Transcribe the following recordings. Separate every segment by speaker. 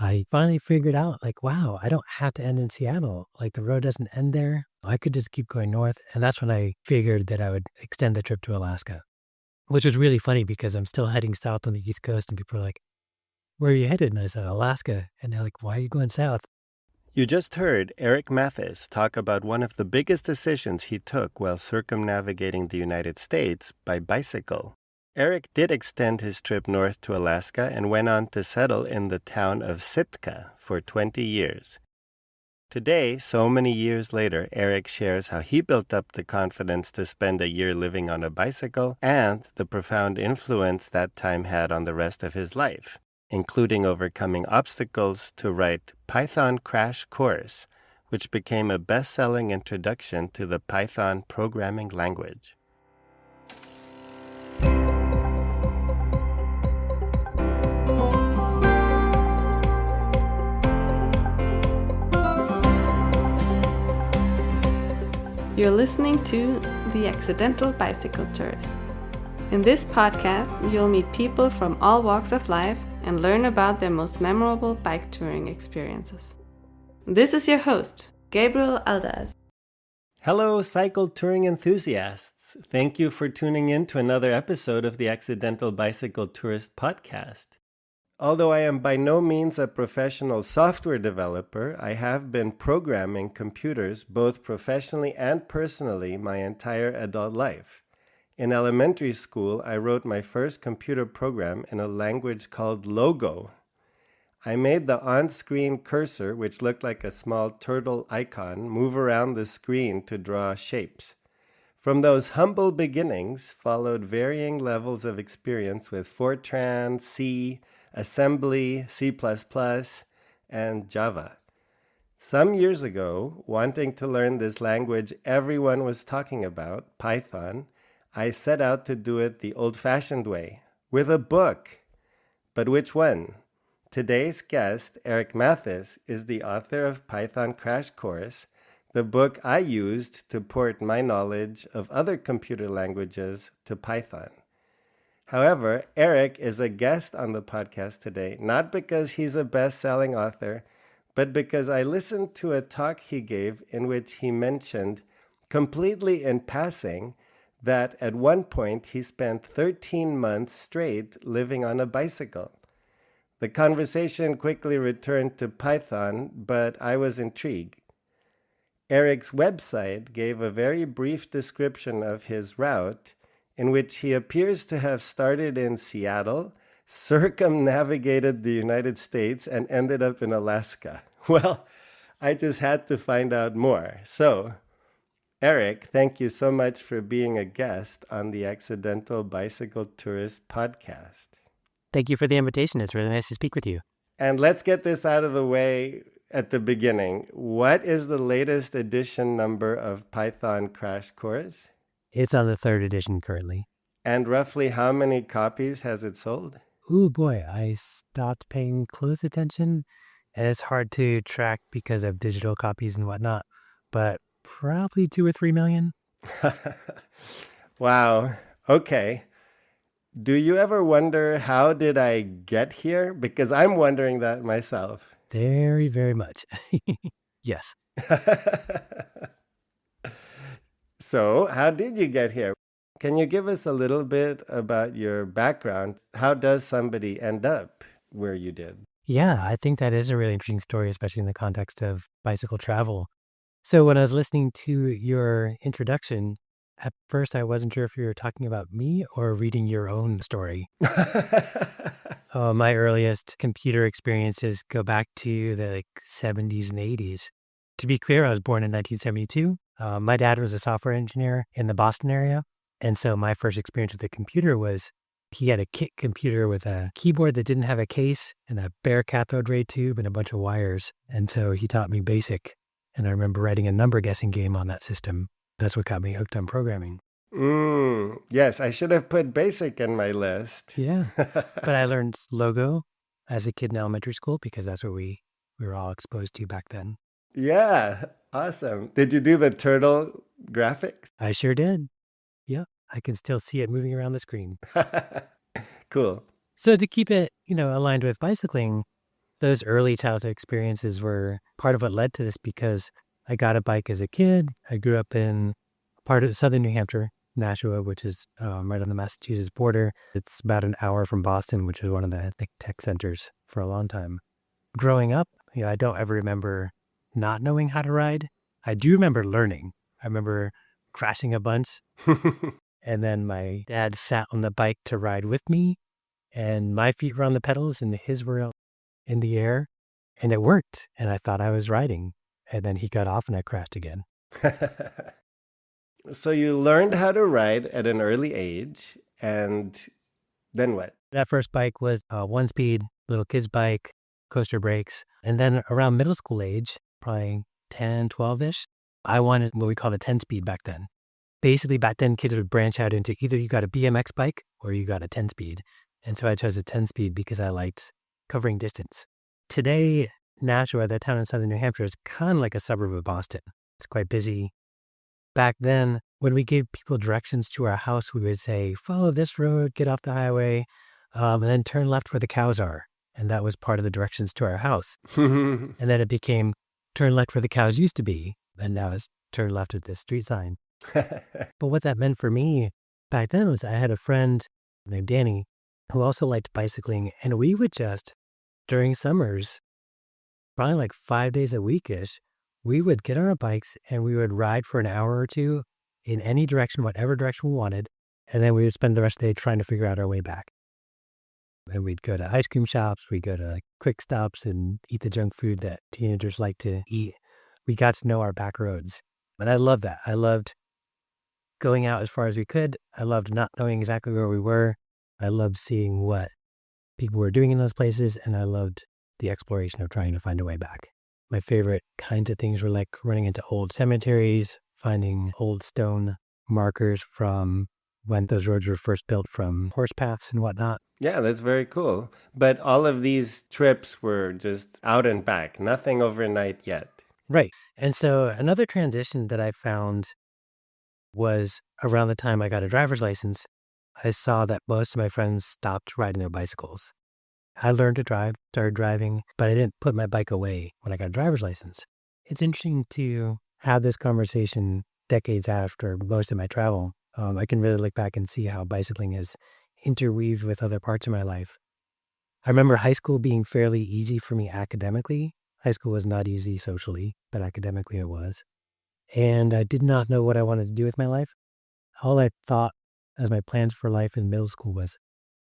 Speaker 1: I finally figured out, like, wow, I don't have to end in Seattle. Like, the road doesn't end there. I could just keep going north. And that's when I figured that I would extend the trip to Alaska, which was really funny because I'm still heading south on the East Coast and people are like, where are you headed? And I said, Alaska. And they're like, why are you going south?
Speaker 2: You just heard Eric Matthes talk about one of the biggest decisions he took while circumnavigating the United States by bicycle. Eric did extend his trip north to Alaska and went on to settle in the town of Sitka for 20 years. Today, so many years later, Eric shares how he built up the confidence to spend a year living on a bicycle and the profound influence that time had on the rest of his life, including overcoming obstacles to write Python Crash Course, which became a best-selling introduction to the Python programming language.
Speaker 3: You're listening to The Accidental Bicycle Tourist. In this podcast, you'll meet people from all walks of life and learn about their most memorable bike touring experiences. This is your host, Gabriel Aldaz.
Speaker 2: Hello, cycle touring enthusiasts. Thank you for tuning in to another episode of the Accidental Bicycle Tourist podcast. Although I am by no means a professional software developer, I have been programming computers both professionally and personally my entire adult life. In elementary school, I wrote my first computer program in a language called Logo. I made the on-screen cursor, which looked like a small turtle icon, move around the screen to draw shapes. From those humble beginnings followed varying levels of experience with Fortran, C, Assembly, C++, and Java. Some years ago, wanting to learn this language everyone was talking about, Python, I set out to do it the old-fashioned way, with a book. But which one? Today's guest, Eric Matthes, is the author of Python Crash Course, the book I used to port my knowledge of other computer languages to Python. However, Eric is a guest on the podcast today, not because he's a best-selling author, but because I listened to a talk he gave in which he mentioned, completely in passing, that at one point he spent 13 months straight living on a bicycle. The conversation quickly returned to Python, but I was intrigued. Eric's website gave a very brief description of his route, in which he appears to have started in Seattle, circumnavigated the United States, and ended up in Alaska. Well, I just had to find out more. So, Eric, thank you so much for being a guest on the Accidental Bicycle Tourist podcast.
Speaker 1: Thank you for the invitation. It's really nice to speak with you.
Speaker 2: And let's get this out of the way at the beginning. What is the latest edition number of Python Crash Course?
Speaker 1: It's on the 3rd edition currently.
Speaker 2: And roughly how many copies has it sold?
Speaker 1: Ooh, boy, I stopped paying close attention, and it's hard to track because of digital copies and whatnot, but probably 2 or 3 million.
Speaker 2: Wow. Okay. Do you ever wonder, how did I get here? Because I'm wondering that myself.
Speaker 1: Very, very much. Yes.
Speaker 2: So, how did you get here? Can you give us a little bit about your background? How does somebody end up where you did?
Speaker 1: Yeah, I think that is a really interesting story, especially in the context of bicycle travel. So when I was listening to your introduction, at first I wasn't sure if you were talking about me or reading your own story. My earliest computer experiences go back to the 70s and 80s. To be clear, I was born in 1972. My dad was a software engineer in the Boston area. And so my first experience with a computer was he had a kit computer with a keyboard that didn't have a case and a bare cathode ray tube and a bunch of wires. And so he taught me BASIC. And I remember writing a number guessing game on that system. That's what got me hooked on programming.
Speaker 2: Yes, I should have put BASIC in my list.
Speaker 1: Yeah. But I learned Logo as a kid in elementary school because that's what we were all exposed to back then.
Speaker 2: Yeah, awesome. Did you do the turtle graphics?
Speaker 1: I sure did. Yeah, I can still see it moving around the screen.
Speaker 2: Cool.
Speaker 1: So to keep it, aligned with bicycling, Those early childhood experiences were part of what led to this because I got a bike as a kid. I grew up in part of southern New Hampshire, Nashua, which is right on the Massachusetts border. It's about an hour from Boston, which is one of the tech centers for a long time. Growing up, I don't ever remember not knowing how to ride. I do remember learning. I remember crashing a bunch, and then my dad sat on the bike to ride with me, and my feet were on the pedals and his were in the air, and it worked. And I thought I was riding, and then he got off and I crashed again.
Speaker 2: So you learned how to ride at an early age, and then what?
Speaker 1: That first bike was a one-speed little kid's bike, coaster brakes. And then around middle school age, probably 10, 12-ish, I wanted what we called a 10-speed back then. Basically, back then, kids would branch out into either you got a BMX bike or you got a 10-speed. And so I chose a 10-speed because I liked covering distance. Today, Nashua, that town in southern New Hampshire, is kind of like a suburb of Boston. It's quite busy. Back then, when we gave people directions to our house, we would say, follow this road, get off the highway, and then turn left where the cows are. And that was part of the directions to our house. And then it became turn left where the cows used to be. And now it's turn left at this street sign. But what that meant for me back then was I had a friend named Danny who also liked bicycling. And we would just, during summers, probably like 5 days a week-ish, we would get on our bikes and we would ride for an hour or two in any direction, whatever direction we wanted. And then we would spend the rest of the day trying to figure out our way back. And we'd go to ice cream shops, we'd go to quick stops and eat the junk food that teenagers like to eat. We got to know our back roads. And I loved that. I loved going out as far as we could. I loved not knowing exactly where we were. I loved seeing what people were doing in those places. And I loved the exploration of trying to find a way back. My favorite kinds of things were like running into old cemeteries, finding old stone markers from when those roads were first built from horse paths and whatnot.
Speaker 2: Yeah, that's very cool. But all of these trips were just out and back, nothing overnight yet.
Speaker 1: Right. And so another transition that I found was around the time I got a driver's license. I saw that most of my friends stopped riding their bicycles. I learned to drive, started driving, but I didn't put my bike away when I got a driver's license. It's interesting to have this conversation decades after most of my travel. I can really look back and see how bicycling has interweaved with other parts of my life. I remember high school being fairly easy for me academically. High school was not easy socially, but academically it was. And I did not know what I wanted to do with my life. All I thought as my plans for life in middle school was,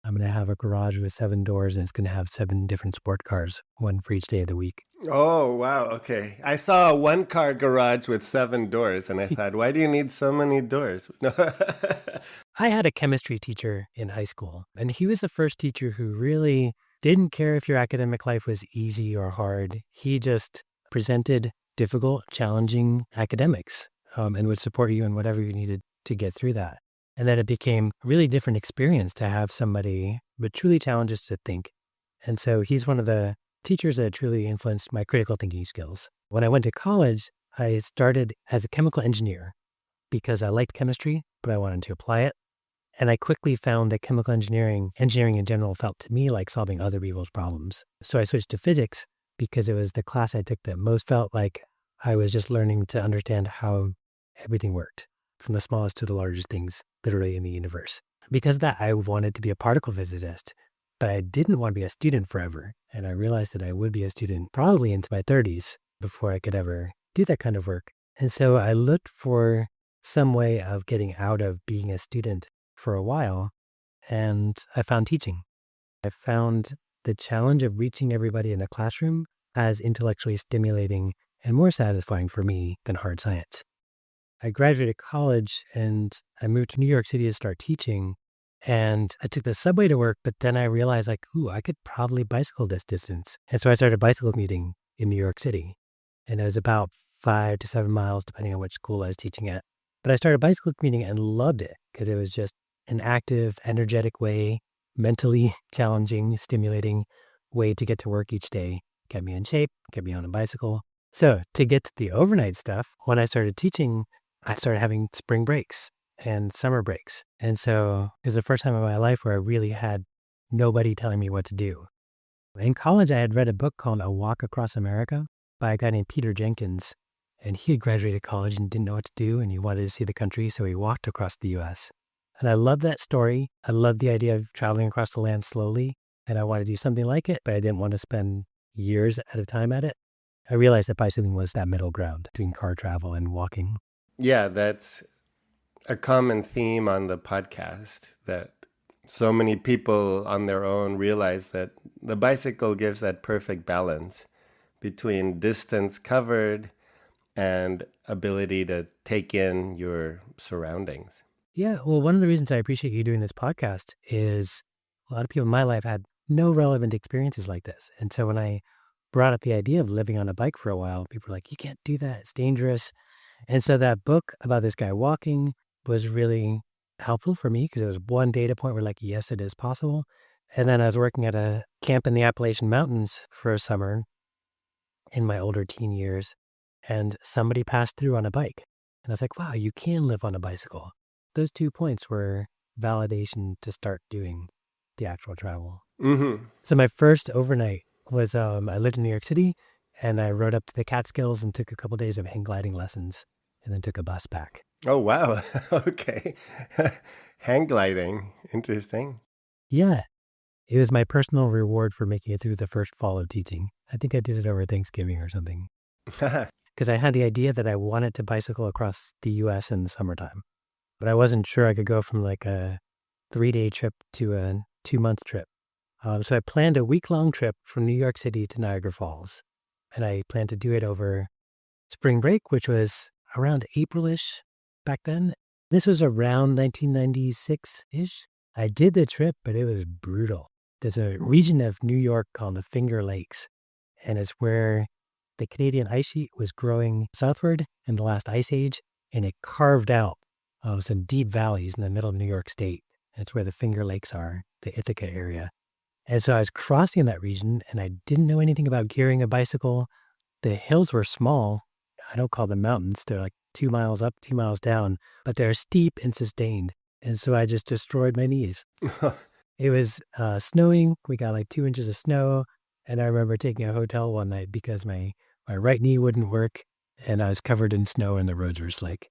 Speaker 1: I'm going to have a garage with 7 doors and it's going to have 7 different sport cars, one for each day of the week.
Speaker 2: Oh, wow. Okay. I saw a 1-car garage with 7 doors and I thought, why do you need so many doors?
Speaker 1: I had a chemistry teacher in high school, and he was the first teacher who really didn't care if your academic life was easy or hard. He just presented difficult, challenging academics and would support you in whatever you needed to get through that. And then it became a really different experience to have somebody but truly challenge us to think. And so he's one of the teachers that truly influenced my critical thinking skills. When I went to college, I started as a chemical engineer because I liked chemistry, but I wanted to apply it. And I quickly found that chemical engineering in general, felt to me like solving other people's problems. So I switched to physics because it was the class I took that most felt like I was just learning to understand how everything worked, from the smallest to the largest things literally in the universe. Because of that, I wanted to be a particle physicist, but I didn't want to be a student forever. And I realized that I would be a student probably into my 30s before I could ever do that kind of work. And so I looked for some way of getting out of being a student for a while, and I found teaching. I found the challenge of reaching everybody in a classroom as intellectually stimulating and more satisfying for me than hard science. I graduated college and I moved to New York City to start teaching, and I took the subway to work, but then I realized I could probably bicycle this distance. And so I started bicycle commuting in New York City, and it was about 5 to 7 miles depending on which school I was teaching at. But I started bicycle commuting and loved it because it was just an active, energetic way, mentally challenging, stimulating way to get to work each day. Kept me in shape, kept me on a bicycle. So to get to the overnight stuff, when I started teaching, I started having spring breaks and summer breaks. And so it was the first time in my life where I really had nobody telling me what to do. In college, I had read a book called A Walk Across America by a guy named Peter Jenkins. And he had graduated college and didn't know what to do, and he wanted to see the country, so he walked across the U.S. And I love that story. I love the idea of traveling across the land slowly, and I wanted to do something like it, but I didn't want to spend years at a time at it. I realized that bicycling was that middle ground between car travel and walking.
Speaker 2: Yeah, that's a common theme on the podcast, that so many people on their own realize that the bicycle gives that perfect balance between distance covered and ability to take in your surroundings.
Speaker 1: Yeah, well, one of the reasons I appreciate you doing this podcast is a lot of people in my life had no relevant experiences like this. And so when I brought up the idea of living on a bike for a while, people were like, you can't do that. It's dangerous. And so that book about this guy walking was really helpful for me because it was one data point where like, yes, it is possible. And then I was working at a camp in the Appalachian Mountains for a summer in my older teen years, and somebody passed through on a bike. And I was like, wow, you can live on a bicycle. Those 2 points were validation to start doing the actual travel.
Speaker 2: Mm-hmm.
Speaker 1: So my first overnight was, I lived in New York City, and I rode up to the Catskills and took a couple days of hang gliding lessons, and then took a bus back.
Speaker 2: Oh, wow. Okay. Hang gliding. Interesting.
Speaker 1: Yeah, it was my personal reward for making it through the first fall of teaching. I think I did it over Thanksgiving or something. Because I had the idea that I wanted to bicycle across the U.S. in the summertime, but I wasn't sure I could go from like a 3-day trip to a 2-month trip. So I planned a week-long trip from New York City to Niagara Falls, and I planned to do it over spring break, which was around April-ish back then. This was around 1996-ish. I did the trip, but it was brutal. There's a region of New York called the Finger Lakes, and it's where the Canadian ice sheet was growing southward in the last ice age, and it carved out some deep valleys in the middle of New York State. That's where the Finger Lakes are, the Ithaca area. And so I was crossing that region, and I didn't know anything about gearing a bicycle. The hills were small. I don't call them mountains. They're like 2 miles up, 2 miles down, but they're steep and sustained. And so I just destroyed my knees. It was snowing. We got like 2 inches of snow. And I remember taking a hotel one night because my right knee wouldn't work, and I was covered in snow and the roads were slick.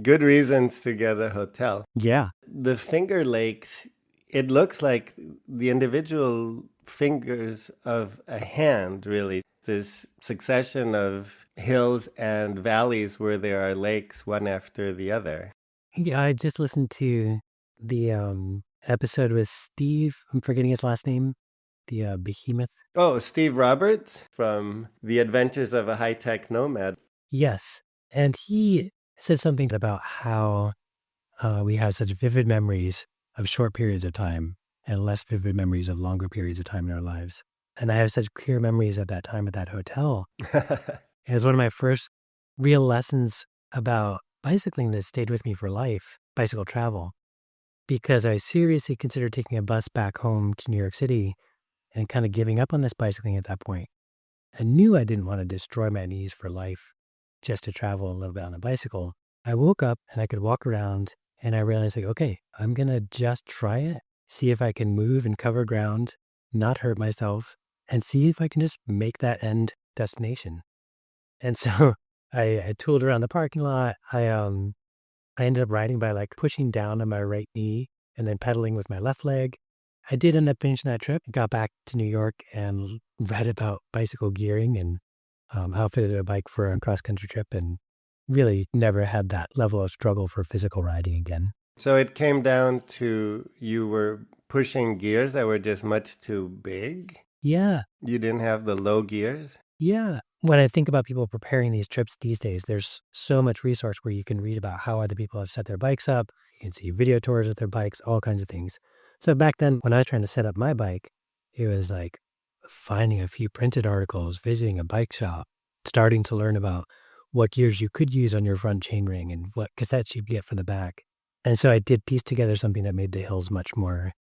Speaker 2: Good reasons to get a hotel.
Speaker 1: Yeah.
Speaker 2: The Finger Lakes, it looks like the individual fingers of a hand, really. This succession of hills and valleys where there are lakes one after the other.
Speaker 1: Yeah, I just listened to the episode with Steve. I'm forgetting his last name. The behemoth.
Speaker 2: Oh, Steve Roberts from The Adventures of a High-Tech Nomad.
Speaker 1: Yes. And he said something about how we have such vivid memories of short periods of time and less vivid memories of longer periods of time in our lives. And I have such clear memories of that time at that hotel. It was one of my first real lessons about bicycling that stayed with me for life, bicycle travel, because I seriously considered taking a bus back home to New York City and kind of giving up on this bicycling at that point. I knew I didn't want to destroy my knees for life just to travel a little bit on a bicycle. I woke up and I could walk around, and I realized, like, okay, I'm going to just try it, see if I can move and cover ground, not hurt myself, and see if I can just make that end destination. And so I tooled around the parking lot. I ended up riding by like pushing down on my right knee and then pedaling with my left leg. I did end up finishing that trip, got back to New York and read about bicycle gearing and outfitted a bike for a cross-country trip, and really never had that level of struggle for physical riding again.
Speaker 2: So it came down to you were pushing gears that were just much too big?
Speaker 1: Yeah.
Speaker 2: You didn't have the low gears?
Speaker 1: Yeah. When I think about people preparing these trips these days, there's so much resource where you can read about how other people have set their bikes up. You can see video tours of their bikes, all kinds of things. So back then, when I was trying to set up my bike, it was like finding a few printed articles, visiting a bike shop, starting to learn about what gears you could use on your front chainring and what cassettes you get for the back. And so I did piece together something that made the hills much more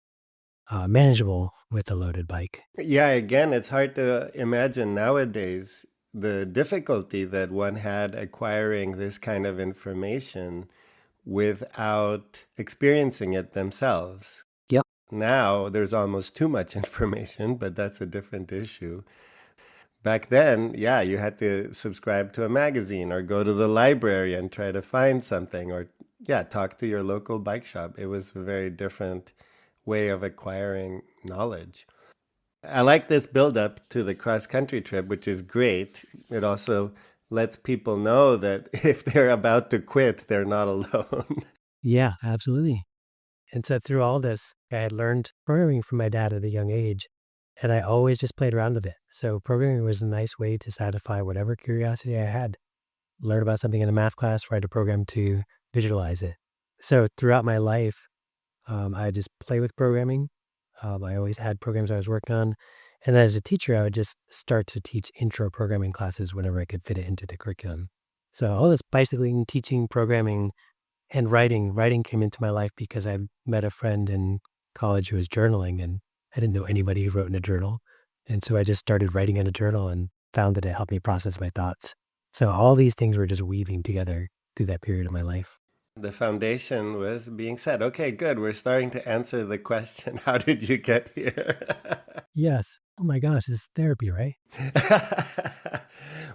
Speaker 1: manageable with a loaded bike.
Speaker 2: Yeah, again, it's hard to imagine nowadays the difficulty that one had acquiring this kind of information without experiencing it themselves.
Speaker 1: Yep.
Speaker 2: Now there's almost too much information, but that's a different issue. Back then, yeah, you had to subscribe to a magazine or go to the library and try to find something, or yeah, talk to your local bike shop. It was a very different way of acquiring knowledge. I like this build up to the cross country trip, which is great. It also lets people know that if they're about to quit, they're not alone.
Speaker 1: Yeah, absolutely. And so through all this, I had learned programming from my dad at a young age, and I always just played around with it. So programming was a nice way to satisfy whatever curiosity I had. Learn about something in a math class, write a program to visualize it. So throughout my life, I just play with programming. I always had programs I was working on. And then as a teacher, I would just start to teach intro programming classes whenever I could fit it into the curriculum. So all this bicycling, teaching, programming, and writing. Writing came into my life because I met a friend in college who was journaling, and I didn't know anybody who wrote in a journal. And so I just started writing in a journal and found that it helped me process my thoughts. So all these things were just weaving together through that period of my life.
Speaker 2: The foundation was being set. Okay, good. We're starting to answer the question, how did you get here?
Speaker 1: Yes. Oh my gosh, it's therapy, right?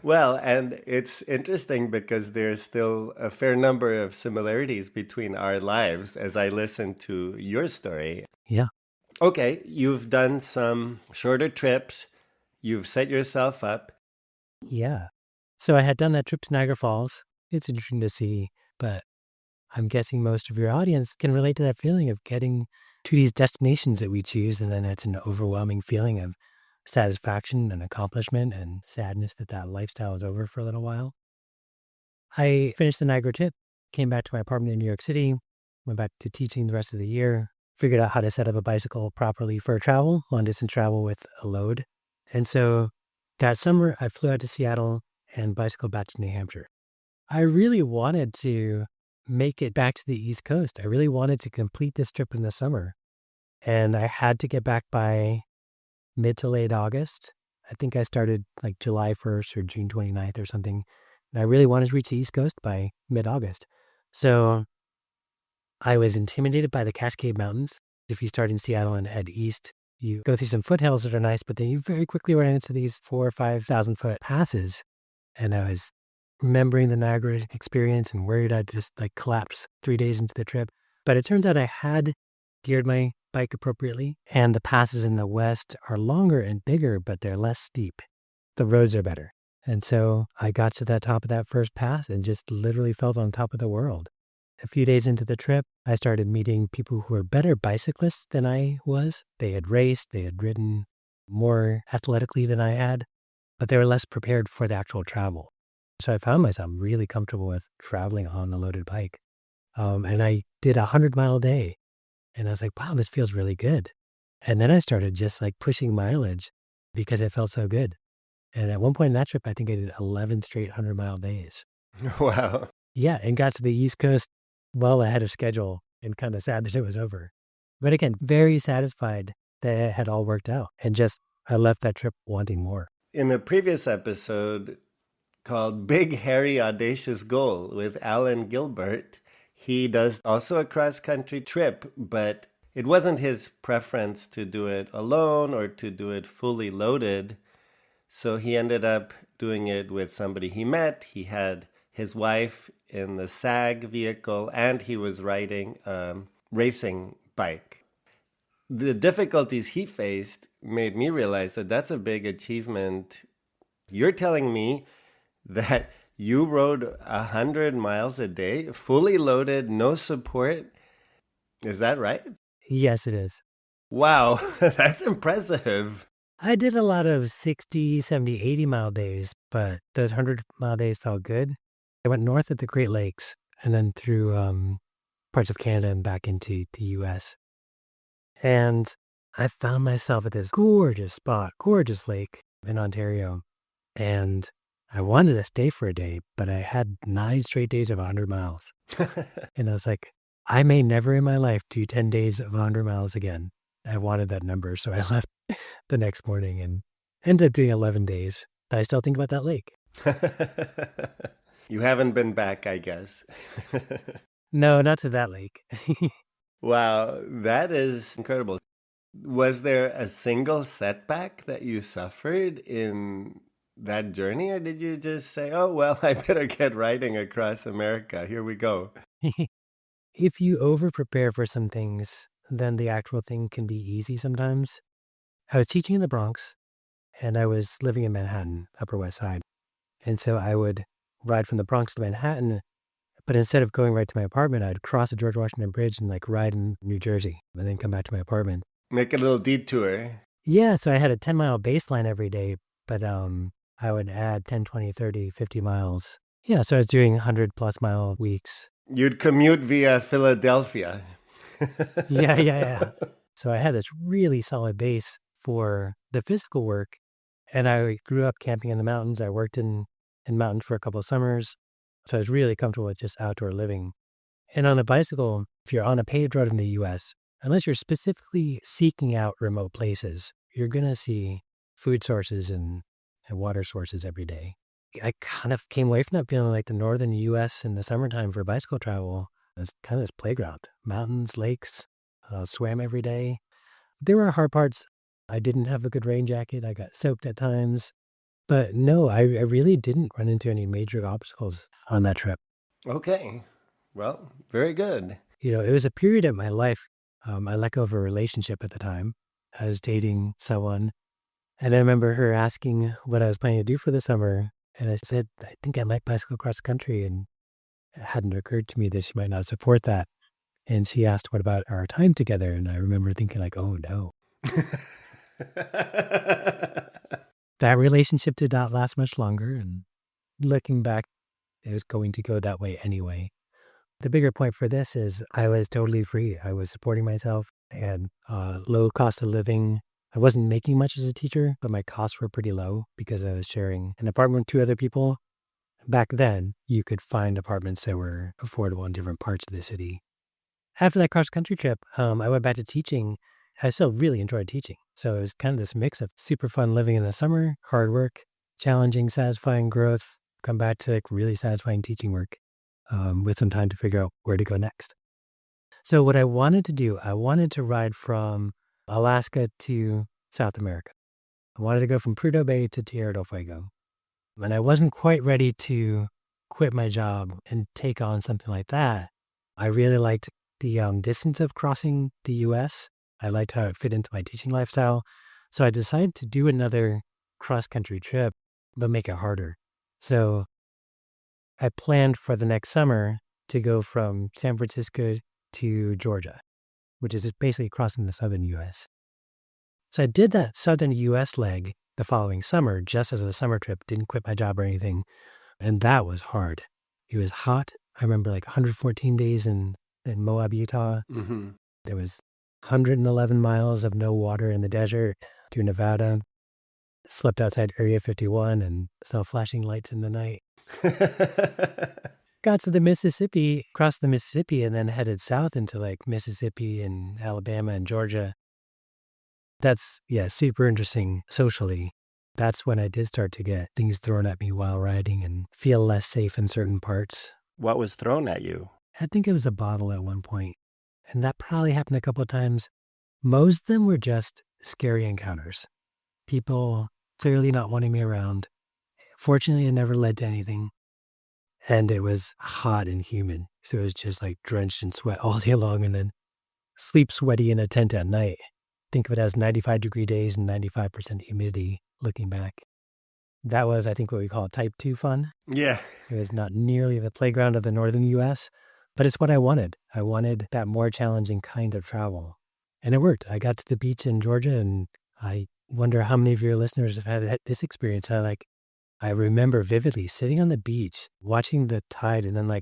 Speaker 2: Well, and it's interesting because there's still a fair number of similarities between our lives as I listen to your story.
Speaker 1: Yeah.
Speaker 2: Okay, you've done some shorter trips. You've set yourself up.
Speaker 1: Yeah. So I had done that trip to Niagara Falls. It's interesting to see, but I'm guessing most of your audience can relate to that feeling of getting to these destinations that we choose, and then it's an overwhelming feeling of satisfaction and accomplishment and sadness that that lifestyle is over for a little while. I finished the Niagara trip, came back to my apartment in New York City, went back to teaching the rest of the year, figured out how to set up a bicycle properly for travel, long distance travel with a load. And so that summer, I flew out to Seattle and bicycled back to New Hampshire. I really wanted to make it back to the East Coast. I really wanted to complete this trip in the summer. And I had to get back by mid to late August. I think I started like July 1st or June 29th or something. And I really wanted to reach the East Coast by mid-August. So I was intimidated by the Cascade Mountains. If you start in Seattle and head east, you go through some foothills that are nice, but then you very quickly run into these 4,000 or 5,000 foot passes. And I was remembering the Niagara experience and worried I'd just like collapse 3 days into the trip. But it turns out I had geared my bike appropriately, and the passes in the west are longer and bigger, but they're less steep. The roads are better. And so I got to the top of that first pass and just literally felt on top of the world. A few days into the trip, I started meeting people who were better bicyclists than I was. They had raced, they had ridden more athletically than I had, but they were less prepared for the actual travel. So I found myself really comfortable with traveling on a loaded bike. And I did 100-mile day. And I was like, wow, this feels really good. And then I started just like pushing mileage because it felt so good. And at one point in that trip, I think I did 11 straight 100-mile days.
Speaker 2: Wow.
Speaker 1: Yeah, and got to the East Coast well ahead of schedule and kind of sad that it was over. But again, very satisfied that it had all worked out. And just, I left that trip wanting more.
Speaker 2: In a previous episode called Big Hairy Audacious Goal with Alan Gilbert, he does also a cross-country trip, but it wasn't his preference to do it alone or to do it fully loaded. So he ended up doing it with somebody he met. He had his wife in the SAG vehicle, and he was riding a racing bike. The difficulties he faced made me realize that that's a big achievement. You're telling me that you rode 100 miles a day, fully loaded, no support. Is that right?
Speaker 1: Yes, it is.
Speaker 2: Wow, that's impressive.
Speaker 1: I did a lot of 60, 70, 80-mile days, but those 100-mile days felt good. I went north of the Great Lakes and then through parts of Canada and back into the U.S. And I found myself at this gorgeous spot, gorgeous lake in Ontario. And I wanted to stay for a day, but I had 9 straight days of 100 miles. And I was like, I may never in my life do 10 days of 100 miles again. I wanted that number, so I left the next morning and ended up doing 11 days. But I still think about that lake.
Speaker 2: You haven't been back, I guess.
Speaker 1: No, not to that lake.
Speaker 2: Wow, that is incredible. Was there a single setback that you suffered in that journey, or did you just say, oh, well, I better get riding across America? Here we go.
Speaker 1: If you over prepare for some things, then the actual thing can be easy sometimes. I was teaching in the Bronx and I was living in Manhattan, Upper West Side. And so I would ride from the Bronx to Manhattan, but instead of going right to my apartment, I'd cross the George Washington Bridge and like ride in New Jersey and then come back to my apartment.
Speaker 2: Make a little detour.
Speaker 1: Yeah, so I had a 10-mile baseline every day, but I would add 10, 20, 30, 50 miles. Yeah, so I was doing 100+ mile weeks.
Speaker 2: You'd commute via Philadelphia.
Speaker 1: Yeah. So I had this really solid base for the physical work. And I grew up camping in the mountains. I worked in mountains for a couple of summers. So I was really comfortable with just outdoor living. And on a bicycle, if you're on a paved road in the US, unless you're specifically seeking out remote places, you're going to see food sources and water sources every day. I kind of came away from that feeling like the northern US in the summertime for bicycle travel. It's kind of this playground, mountains, lakes, swam every day. There were hard parts. I didn't have a good rain jacket. I got soaked at times. But no, I really didn't run into any major obstacles on that trip.
Speaker 2: Okay. Well, very good.
Speaker 1: It was a period of my life. I let go of a relationship at the time. I was dating someone. And I remember her asking what I was planning to do for the summer. And I said, I think I might bicycle cross country. And it hadn't occurred to me that she might not support that. And she asked, what about our time together? And I remember thinking like, oh no. That relationship did not last much longer. And looking back, it was going to go that way anyway. The bigger point for this is I was totally free. I was supporting myself. I had low cost of living. I wasn't making much as a teacher, but my costs were pretty low because I was sharing an apartment with 2 other people. Back then, you could find apartments that were affordable in different parts of the city. After that cross-country trip, I went back to teaching. I still really enjoyed teaching. So it was kind of this mix of super fun living in the summer, hard work, challenging, satisfying growth, come back to like really satisfying teaching work with some time to figure out where to go next. So what I wanted to do, I wanted to ride from Alaska to South America. I wanted to go from Prudhoe Bay to Tierra del Fuego. And I wasn't quite ready to quit my job and take on something like that. I really liked the distance of crossing the U.S. I liked how it fit into my teaching lifestyle. So I decided to do another cross-country trip, but make it harder. So I planned for the next summer to go from San Francisco to Georgia, which is basically crossing the southern U.S. So I did that southern U.S. leg the following summer, just as a summer trip, didn't quit my job or anything. And that was hard. It was hot. I remember like 114 days in Moab, Utah.
Speaker 2: Mm-hmm.
Speaker 1: There was 111 miles of no water in the desert through Nevada. Slept outside Area 51 and saw flashing lights in the night. Got to the Mississippi, crossed the Mississippi, and then headed south into like Mississippi and Alabama and Georgia. That's, super interesting socially. That's when I did start to get things thrown at me while riding and feel less safe in certain parts.
Speaker 2: What was thrown at you?
Speaker 1: I think it was a bottle at one point, and that probably happened a couple of times. Most of them were just scary encounters. People clearly not wanting me around. Fortunately, it never led to anything. And it was hot and humid, so it was just like drenched in sweat all day long and then sleep sweaty in a tent at night. Think of it as 95-degree days and 95% humidity looking back. That was, I think, what we call type 2 fun.
Speaker 2: Yeah.
Speaker 1: It was not nearly the playground of the northern U.S., but it's what I wanted. I wanted that more challenging kind of travel. And it worked. I got to the beach in Georgia, and I wonder how many of your listeners have had this experience. I remember vividly sitting on the beach, watching the tide, and then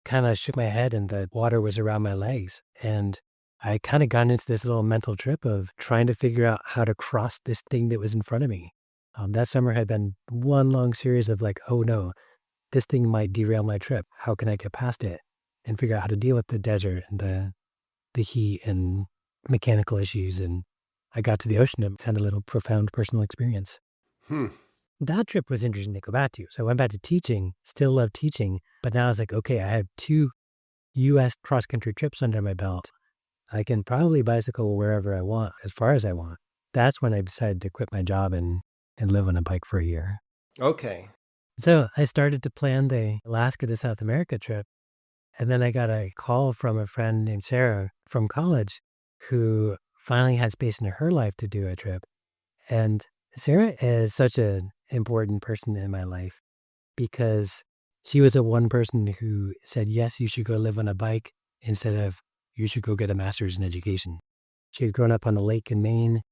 Speaker 1: kind of shook my head and the water was around my legs. And I kind of got into this little mental trip of trying to figure out how to cross this thing that was in front of me. That summer had been one long series of oh no, this thing might derail my trip. How can I get past it and figure out how to deal with the desert and the heat and mechanical issues? And I got to the ocean and had a little profound personal experience. That trip was interesting to go back to. So I went back to teaching, still loved teaching, but now I was like, okay, I have 2 U.S. cross-country trips under my belt. I can probably bicycle wherever I want, as far as I want. That's when I decided to quit my job and live on a bike for a year.
Speaker 2: Okay.
Speaker 1: So I started to plan the Alaska to South America trip. And then I got a call from a friend named Sara from college who finally had space in her life to do a trip. And Sara is such an important person in my life because she was the one person who said, yes, you should go live on a bike instead of you should go get a master's in education. She had grown up on a lake in Maine.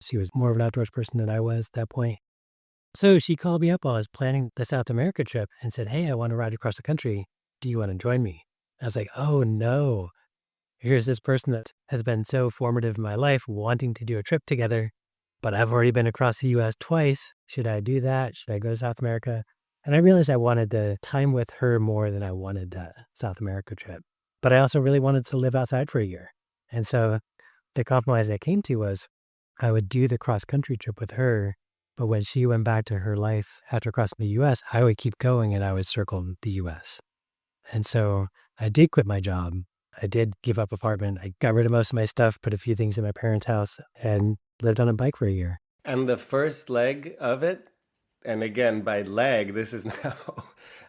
Speaker 1: She was more of an outdoors person than I was at that point. So she called me up while I was planning the South America trip and said, hey, I want to ride across the country. Do you want to join me? I was like, oh no, here's this person that has been so formative in my life wanting to do a trip together, but I've already been across the US twice. Should I do that? Should I go to South America? And I realized I wanted the time with her more than I wanted that South America trip. But I also really wanted to live outside for a year. And so the compromise I came to was I would do the cross-country trip with her, but when she went back to her life after crossing the US, I would keep going and I would circle the US. And so I did quit my job. I did give up apartment. I got rid of most of my stuff, put a few things in my parents' house, and lived on a bike for a year.
Speaker 2: And the first leg of it, and again, by leg, this is now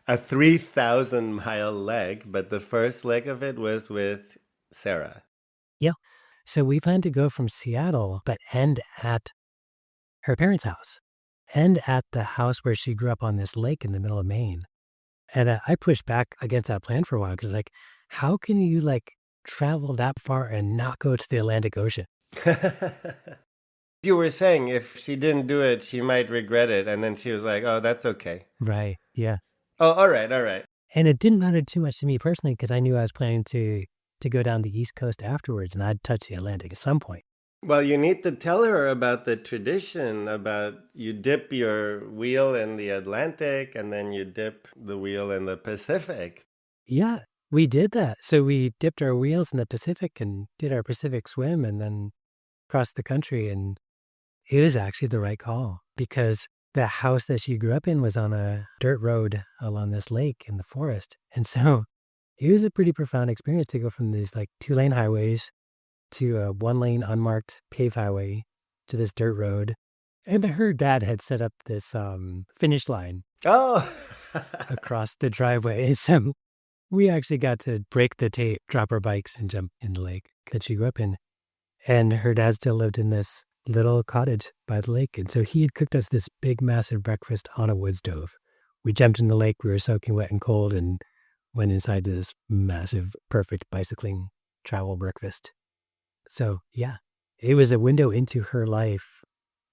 Speaker 2: a 3,000-mile leg, but the first leg of it was with Sara.
Speaker 1: Yeah. So we planned to go from Seattle, but end at her parents' house, end at the house where she grew up on this lake in the middle of Maine. And I pushed back against that plan for a while because, like, how can you, like, travel that far and not go to the Atlantic Ocean?
Speaker 2: You were saying if she didn't do it, she might regret it. And then she was like, oh, that's okay.
Speaker 1: Right. Yeah.
Speaker 2: Oh, all right, all right.
Speaker 1: And it didn't matter too much to me personally because I knew I was planning to go down the East Coast afterwards and I'd touch the Atlantic at some point.
Speaker 2: Well, you need to tell her about the tradition about you dip your wheel in the Atlantic and then you dip the wheel in the Pacific.
Speaker 1: Yeah, we did that. So we dipped our wheels in the Pacific and did our Pacific swim and then crossed the country. And it was actually the right call because the house that she grew up in was on a dirt road along this lake in the forest. And so it was a pretty profound experience to go from these like 2-lane highways to a 1-lane unmarked paved highway to this dirt road. And her dad had set up this finish line across the driveway. So we actually got to break the tape, drop our bikes, and jump in the lake that she grew up in. And her dad still lived in this little cottage by the lake. And so he had cooked us this big, massive breakfast on a wood stove. We jumped in the lake. We were soaking wet and cold and went inside this massive, perfect bicycling travel breakfast. So, yeah, it was a window into her life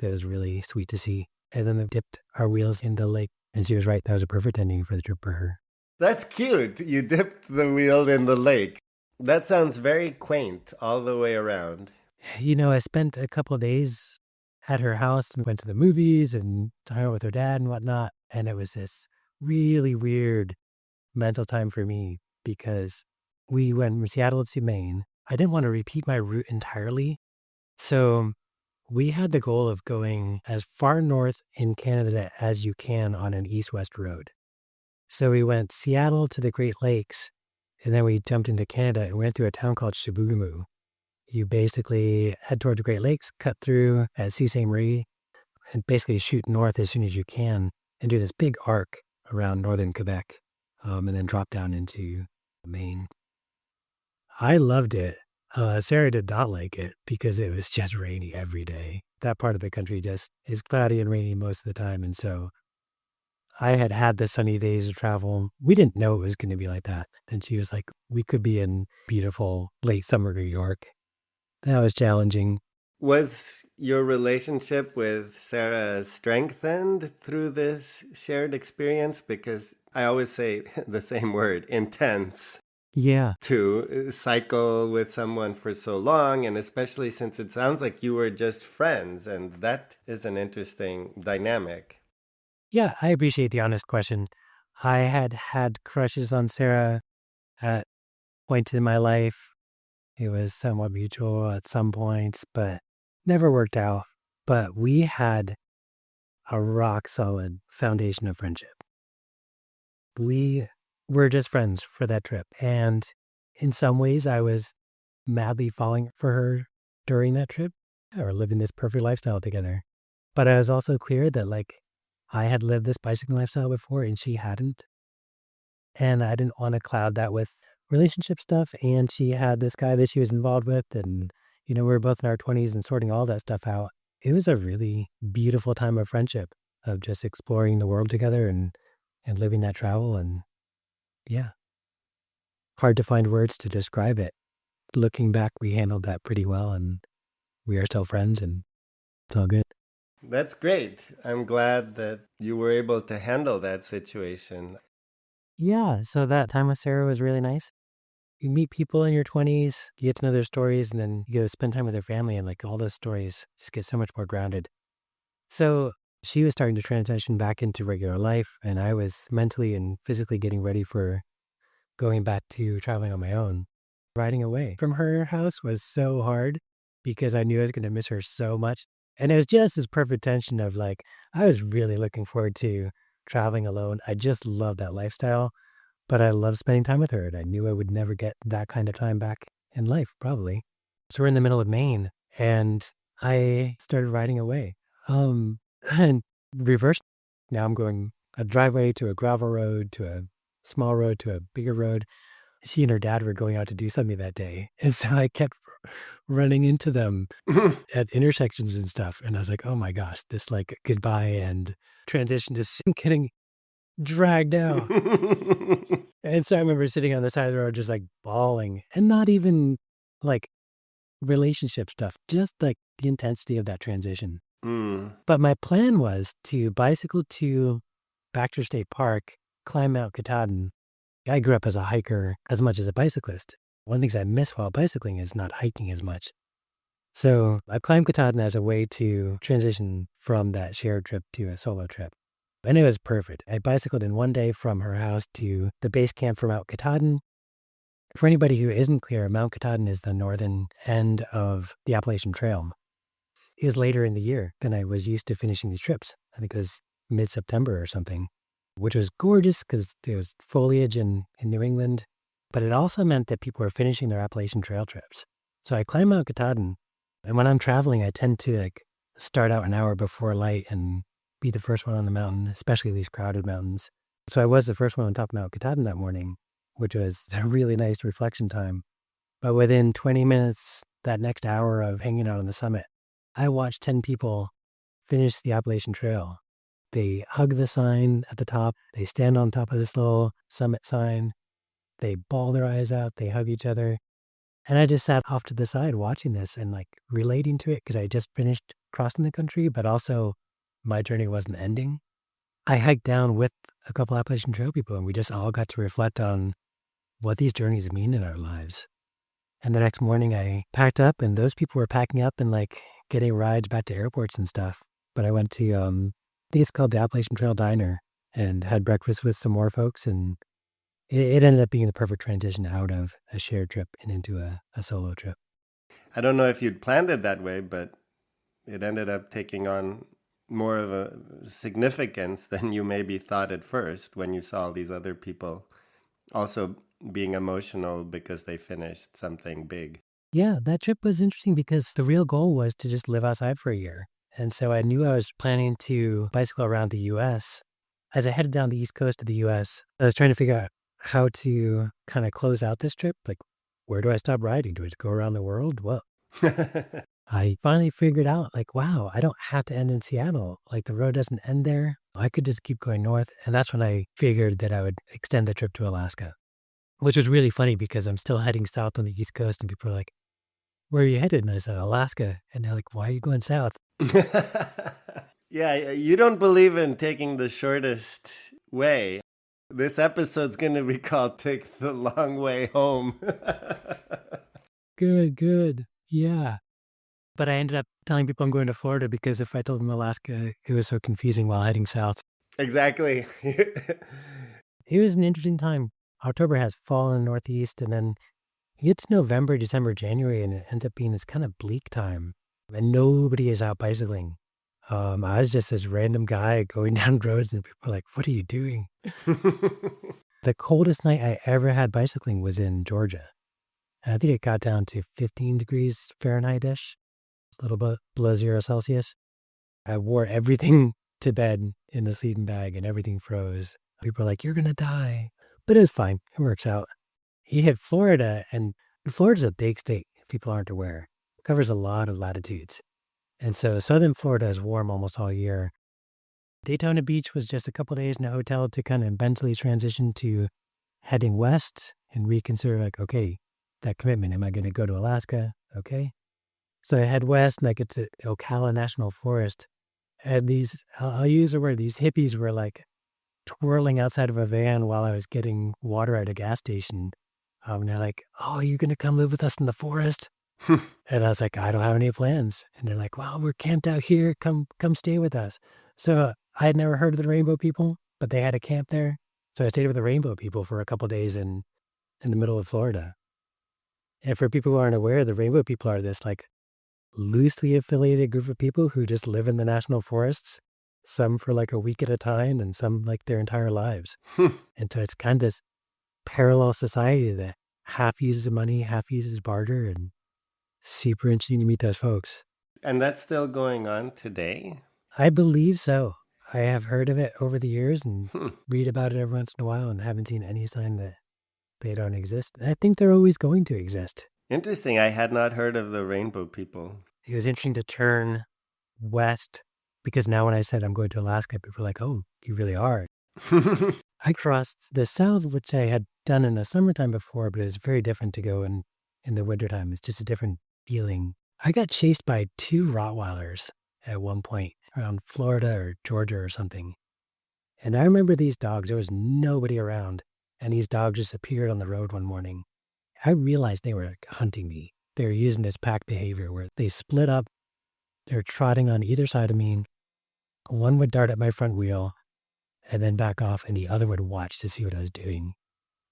Speaker 1: that was really sweet to see. And then they dipped our wheels in the lake. And she was right. That was a perfect ending for the trip for her.
Speaker 2: That's cute. You dipped the wheel in the lake. That sounds very quaint all the way around.
Speaker 1: You know, I spent a couple of days at her house and went to the movies and hung out with her dad and whatnot. And it was this really weird mental time for me because we went from Seattle to Maine. I didn't want to repeat my route entirely. So we had the goal of going as far north in Canada as you can on an east-west road. So we went Seattle to the Great Lakes, and then we jumped into Canada and went through a town called Chibougamau. You basically head toward the Great Lakes, cut through at Sault Ste. Marie, and basically shoot north as soon as you can and do this big arc around northern Quebec, and then drop down into Maine. I loved it. Sara did not like it because it was just rainy every day. That part of the country just is cloudy and rainy most of the time, and so I had the sunny days of travel. We didn't know it was going to be like that. And she was like, we could be in beautiful late summer New York. That was challenging.
Speaker 2: Was your relationship with Sara strengthened through this shared experience? Because I always say the same word, intense.
Speaker 1: Yeah.
Speaker 2: To cycle with someone for so long, and especially since it sounds like you were just friends, and that is an interesting dynamic.
Speaker 1: Yeah, I appreciate the honest question. I had crushes on Sara at points in my life. It was somewhat mutual at some points, but never worked out. But we had a rock solid foundation of friendship. We were just friends for that trip. And in some ways, I was madly falling for her during that trip or living this perfect lifestyle together. But I was also clear that like I had lived this bicycling lifestyle before and she hadn't. And I didn't want to cloud that with relationship stuff. And she had this guy that she was involved with. And, we were both in our 20s and sorting all that stuff out. It was a really beautiful time of friendship, of just exploring the world together and living that travel. And yeah, hard to find words to describe it. Looking back, we handled that pretty well and we are still friends and it's all good.
Speaker 2: That's great. I'm glad that you were able to handle that situation.
Speaker 1: Yeah, so that time with Sarah was really nice. You meet people in your 20s, you get to know their stories, and then you go spend time with their family, and like all those stories just get so much more grounded. So she was starting to transition back into regular life, and I was mentally and physically getting ready for going back to traveling on my own. Riding away from her house was so hard because I knew I was going to miss her so much. And it was just this perfect tension of like, I was really looking forward to traveling alone. I just love that lifestyle, but I love spending time with her. And I knew I would never get that kind of time back in life, probably. So we're in the middle of Maine and I started riding away. And reversed. Now I'm going a driveway to a gravel road to a small road to a bigger road. She and her dad were going out to do something that day. And so I kept running into them at intersections and stuff. And I was like, oh my gosh, this like goodbye and transition to getting dragged out. And so I remember sitting on the side of the road just like bawling, and not even like relationship stuff, just like the intensity of that transition. But my plan was to bicycle to Baxter State Park, climb Mount Katahdin. I grew up as a hiker as much as a bicyclist. One of the things I miss while bicycling is not hiking as much. So I climbed Katahdin as a way to transition from that shared trip to a solo trip. And it was perfect. I bicycled in one day from her house to the base camp for Mount Katahdin. For anybody who isn't clear, Mount Katahdin is the northern end of the Appalachian Trail. It was later in the year than I was used to finishing these trips. I think it was mid-September or something, which was gorgeous because there was foliage in New England. But it also meant that people were finishing their Appalachian Trail trips. So I climbed Mount Katahdin. And when I'm traveling, I tend to like start out an hour before light and be the first one on the mountain, especially these crowded mountains. So I was the first one on top of Mount Katahdin that morning, which was a really nice reflection time. But within 20 minutes, that next hour of hanging out on the summit, I watched 10 people finish the Appalachian Trail. They hug the sign at the top. They stand on top of this little summit sign. They bawl their eyes out. They hug each other. And I just sat off to the side watching this and like relating to it because I just finished crossing the country, but also my journey wasn't ending. I hiked down with a couple Appalachian Trail people and we just all got to reflect on what these journeys mean in our lives. And the next morning I packed up and those people were packing up and like getting rides back to airports and stuff. But I went to, I think it's called the Appalachian Trail Diner, and had breakfast with some more folks. And it ended up being the perfect transition out of a shared trip and into a solo trip.
Speaker 2: I don't know if you'd planned it that way, but it ended up taking on more of a significance than you maybe thought at first when you saw these other people also being emotional because they finished something big.
Speaker 1: Yeah, that trip was interesting because the real goal was to just live outside for a year. And so I knew I was planning to bicycle around the U.S. As I headed down the east coast of the U.S., I was trying to figure out how to kind of close out this trip. Like, where do I stop riding? Do I just go around the world? Well, I finally figured out, like, wow, I don't have to end in Seattle. Like, the road doesn't end there. I could just keep going north. And that's when I figured that I would extend the trip to Alaska, which was really funny because I'm still heading south on the East Coast and people are like, where are you headed? And I said, Alaska. And they're like, why are you going south?
Speaker 2: Yeah, you don't believe in taking the shortest way. This episode's going to be called Take the Long Way Home.
Speaker 1: Good. Yeah. But I ended up telling people I'm going to Florida because if I told them Alaska, it was so confusing while heading south.
Speaker 2: Exactly.
Speaker 1: It was an interesting time. October has fall in the Northeast, and then you get to November, December, January, and it ends up being this kind of bleak time. And nobody is out bicycling. I was just this random guy going down roads, and people are like, what are you doing? The coldest night I ever had bicycling was in Georgia. And I think it got down to 15 degrees Fahrenheit-ish, a little bit below 0 Celsius. I wore everything to bed in the sleeping bag and everything froze. People were like, "You're going to die." But it was fine. It works out. He hit Florida, and Florida's a big state, if people aren't aware. It covers a lot of latitudes. And so southern Florida is warm almost all year. Daytona Beach was just a couple days in a hotel to kind of mentally transition to heading west and reconsider, like, okay, that commitment. Am I going to go to Alaska? Okay. So I head west and I get to Ocala National Forest. And these, I'll use the word, these hippies were like twirling outside of a van while I was getting water at a gas station. And they're like, "Oh, you're going to come live with us in the forest?" And I was like, "I don't have any plans." And they're like, "Well, we're camped out here. Come stay with us." So I had never heard of the Rainbow People, but they had a camp there. So I stayed with the Rainbow People for a couple of days in the middle of Florida. And for people who aren't aware, the Rainbow People are this like loosely affiliated group of people who just live in the national forests, some for like a week at a time and some like their entire lives. And so it's kind of this parallel society that half uses money, half uses barter, and super interesting to meet those folks.
Speaker 2: And that's still going on today?
Speaker 1: I believe so. I have heard of it over the years and read about it every once in a while and haven't seen any sign that they don't exist. I think they're always going to exist.
Speaker 2: Interesting. I had not heard of the Rainbow People.
Speaker 1: It was interesting to turn west because now when I said I'm going to Alaska, people were like, "Oh, you really are." I crossed the south, which I had done in the summertime before, but it's very different to go in the wintertime. It's just a different feeling. I got chased by 2 Rottweilers at one point around Florida or Georgia or something. And I remember these dogs, there was nobody around, and these dogs just appeared on the road one morning. I realized they were hunting me. They were using this pack behavior where they split up, they're trotting on either side of me. One would dart at my front wheel and then back off, and the other would watch to see what I was doing.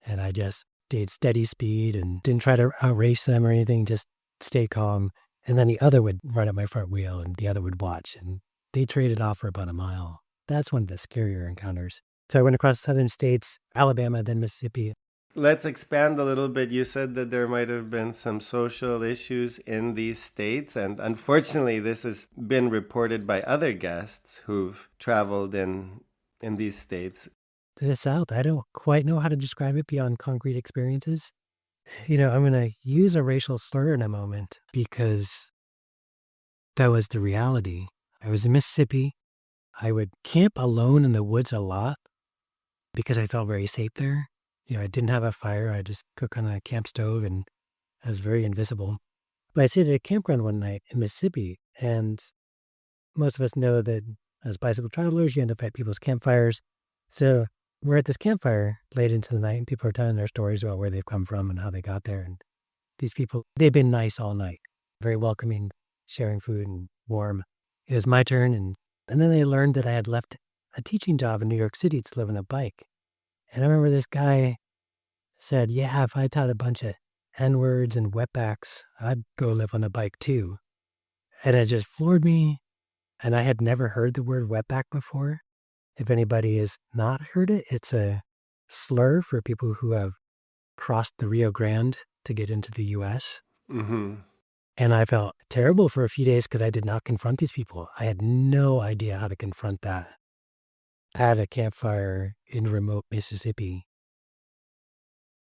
Speaker 1: And I just stayed steady speed and didn't try to outrace them or anything, just stayed calm. And then the other would run at my front wheel and the other would watch. And they traded off for about a mile. That's one of the scarier encounters. So I went across the southern states, Alabama, then Mississippi.
Speaker 2: Let's expand a little bit. You said that there might have been some social issues in these states. And unfortunately, this has been reported by other guests who've traveled in these states.
Speaker 1: The South, I don't quite know how to describe it beyond concrete experiences. I'm going to use a racial slur in a moment because that was the reality. I was in Mississippi. I would camp alone in the woods a lot because I felt very safe there. I didn't have a fire. I just cooked on a camp stove and I was very invisible. But I stayed at a campground one night in Mississippi, and most of us know that as bicycle travelers, you end up at people's campfires. So we're at this campfire late into the night, and people are telling their stories about where they've come from and how they got there. And these people, they've been nice all night, very welcoming, sharing food and warm. It was my turn, and then they learned that I had left a teaching job in New York City to live on a bike. And I remember this guy said, "Yeah, if I taught a bunch of N-words and wetbacks, I'd go live on a bike too." And it just floored me. And I had never heard the word wetback before. If anybody has not heard it, it's a slur for people who have crossed the Rio Grande to get into the U.S.
Speaker 2: Mm-hmm.
Speaker 1: And I felt terrible for a few days because I did not confront these people. I had no idea how to confront that at a campfire in remote Mississippi.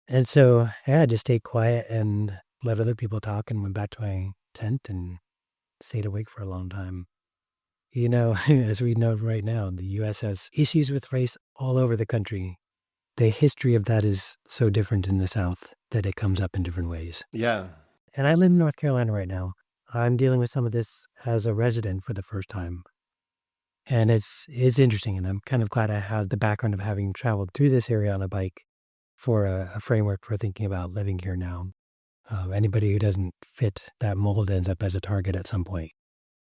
Speaker 1: And so I just stayed quiet and let other people talk and went back to my tent and stayed awake for a long time. As we know right now, the U.S. has issues with race all over the country. The history of that is so different in the South that it comes up in different ways.
Speaker 2: Yeah.
Speaker 1: And I live in North Carolina right now. I'm dealing with some of this as a resident for the first time. And it's interesting, and I'm kind of glad I have the background of having traveled through this area on a bike for a framework for thinking about living here now. Anybody who doesn't fit that mold ends up as a target at some point.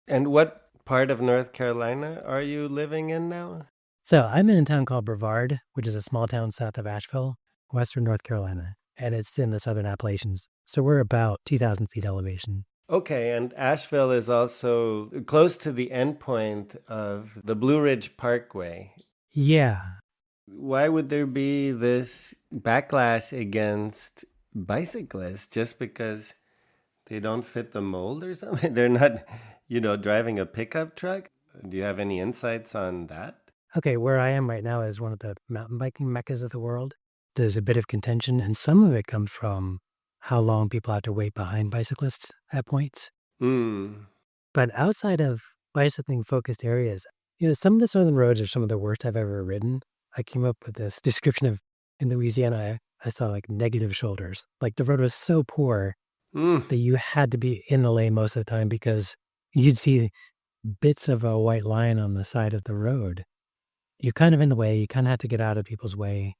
Speaker 2: And what part of North Carolina are you living in now?
Speaker 1: So I'm in a town called Brevard, which is a small town south of Asheville, western North Carolina, and it's in the southern Appalachians. So we're about 2,000 feet elevation.
Speaker 2: Okay, and Asheville is also close to the endpoint of the Blue Ridge Parkway.
Speaker 1: Yeah.
Speaker 2: Why would there be this backlash against bicyclists just because they don't fit the mold or something? They're not, driving a pickup truck? Do you have any insights on that?
Speaker 1: Okay, where I am right now is one of the mountain biking meccas of the world. There's a bit of contention, and some of it comes from how long people have to wait behind bicyclists at points.
Speaker 2: Mm.
Speaker 1: But outside of bicycling-focused areas, some of the southern roads are some of the worst I've ever ridden. I came up with this description of, in Louisiana, I saw like negative shoulders. Like the road was so poor that you had to be in the lane most of the time because you'd see bits of a white line on the side of the road. You're kind of in the way. You kind of have to get out of people's way.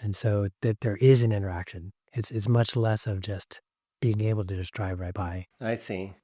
Speaker 1: And so that there is an interaction. It's much less of just being able to just drive right by.
Speaker 2: I see.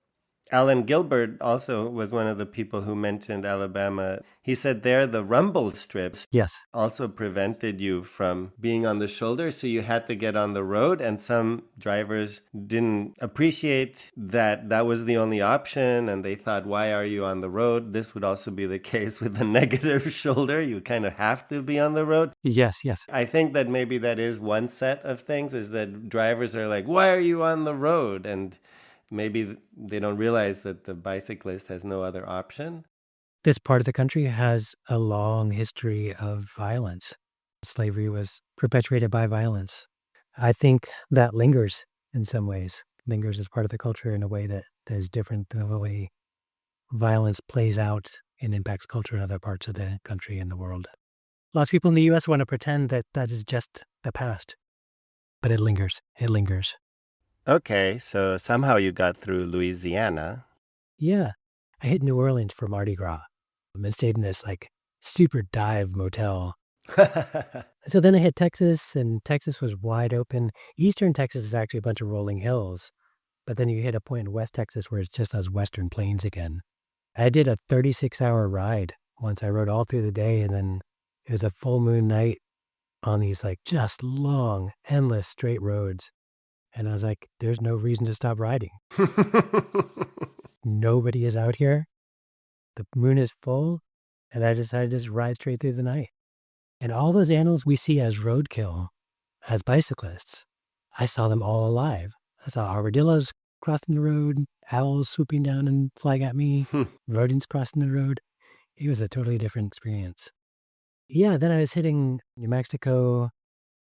Speaker 2: Alan Gilbert also was one of the people who mentioned Alabama. He said there the rumble strips
Speaker 1: Yes.
Speaker 2: also prevented you from being on the shoulder, so you had to get on the road, and some drivers didn't appreciate that that was the only option, and they thought, why are you on the road? This would also be the case with the negative shoulder. You kind of have to be on the road.
Speaker 1: Yes.
Speaker 2: I think that maybe that is one set of things, is that drivers are like, why are you on the road? And maybe they don't realize that the bicyclist has no other option.
Speaker 1: This part of the country has a long history of violence. Slavery was perpetuated by violence. I think that lingers in some ways, lingers as part of the culture in a way that is different than the way violence plays out and impacts culture in other parts of the country and the world. Lots of people in the U.S. want to pretend that that is just the past, but it lingers. It lingers.
Speaker 2: Okay, so somehow you got through Louisiana.
Speaker 1: Yeah. I hit New Orleans for Mardi Gras and stayed in this like super dive motel. So then I hit Texas, and Texas was wide open. Eastern Texas is actually a bunch of rolling hills, but then you hit a point in West Texas where it's just those western plains again. I did a 36-hour ride once. I rode all through the day, and then it was a full moon night on these like just long, endless straight roads. And I was like, there's no reason to stop riding. Nobody is out here. The moon is full, and I decided to just ride straight through the night. And all those animals we see as roadkill, as bicyclists, I saw them all alive. I saw armadillos crossing the road, owls swooping down and flying at me, rodents crossing the road. It was a totally different experience. Yeah, then I was hitting New Mexico.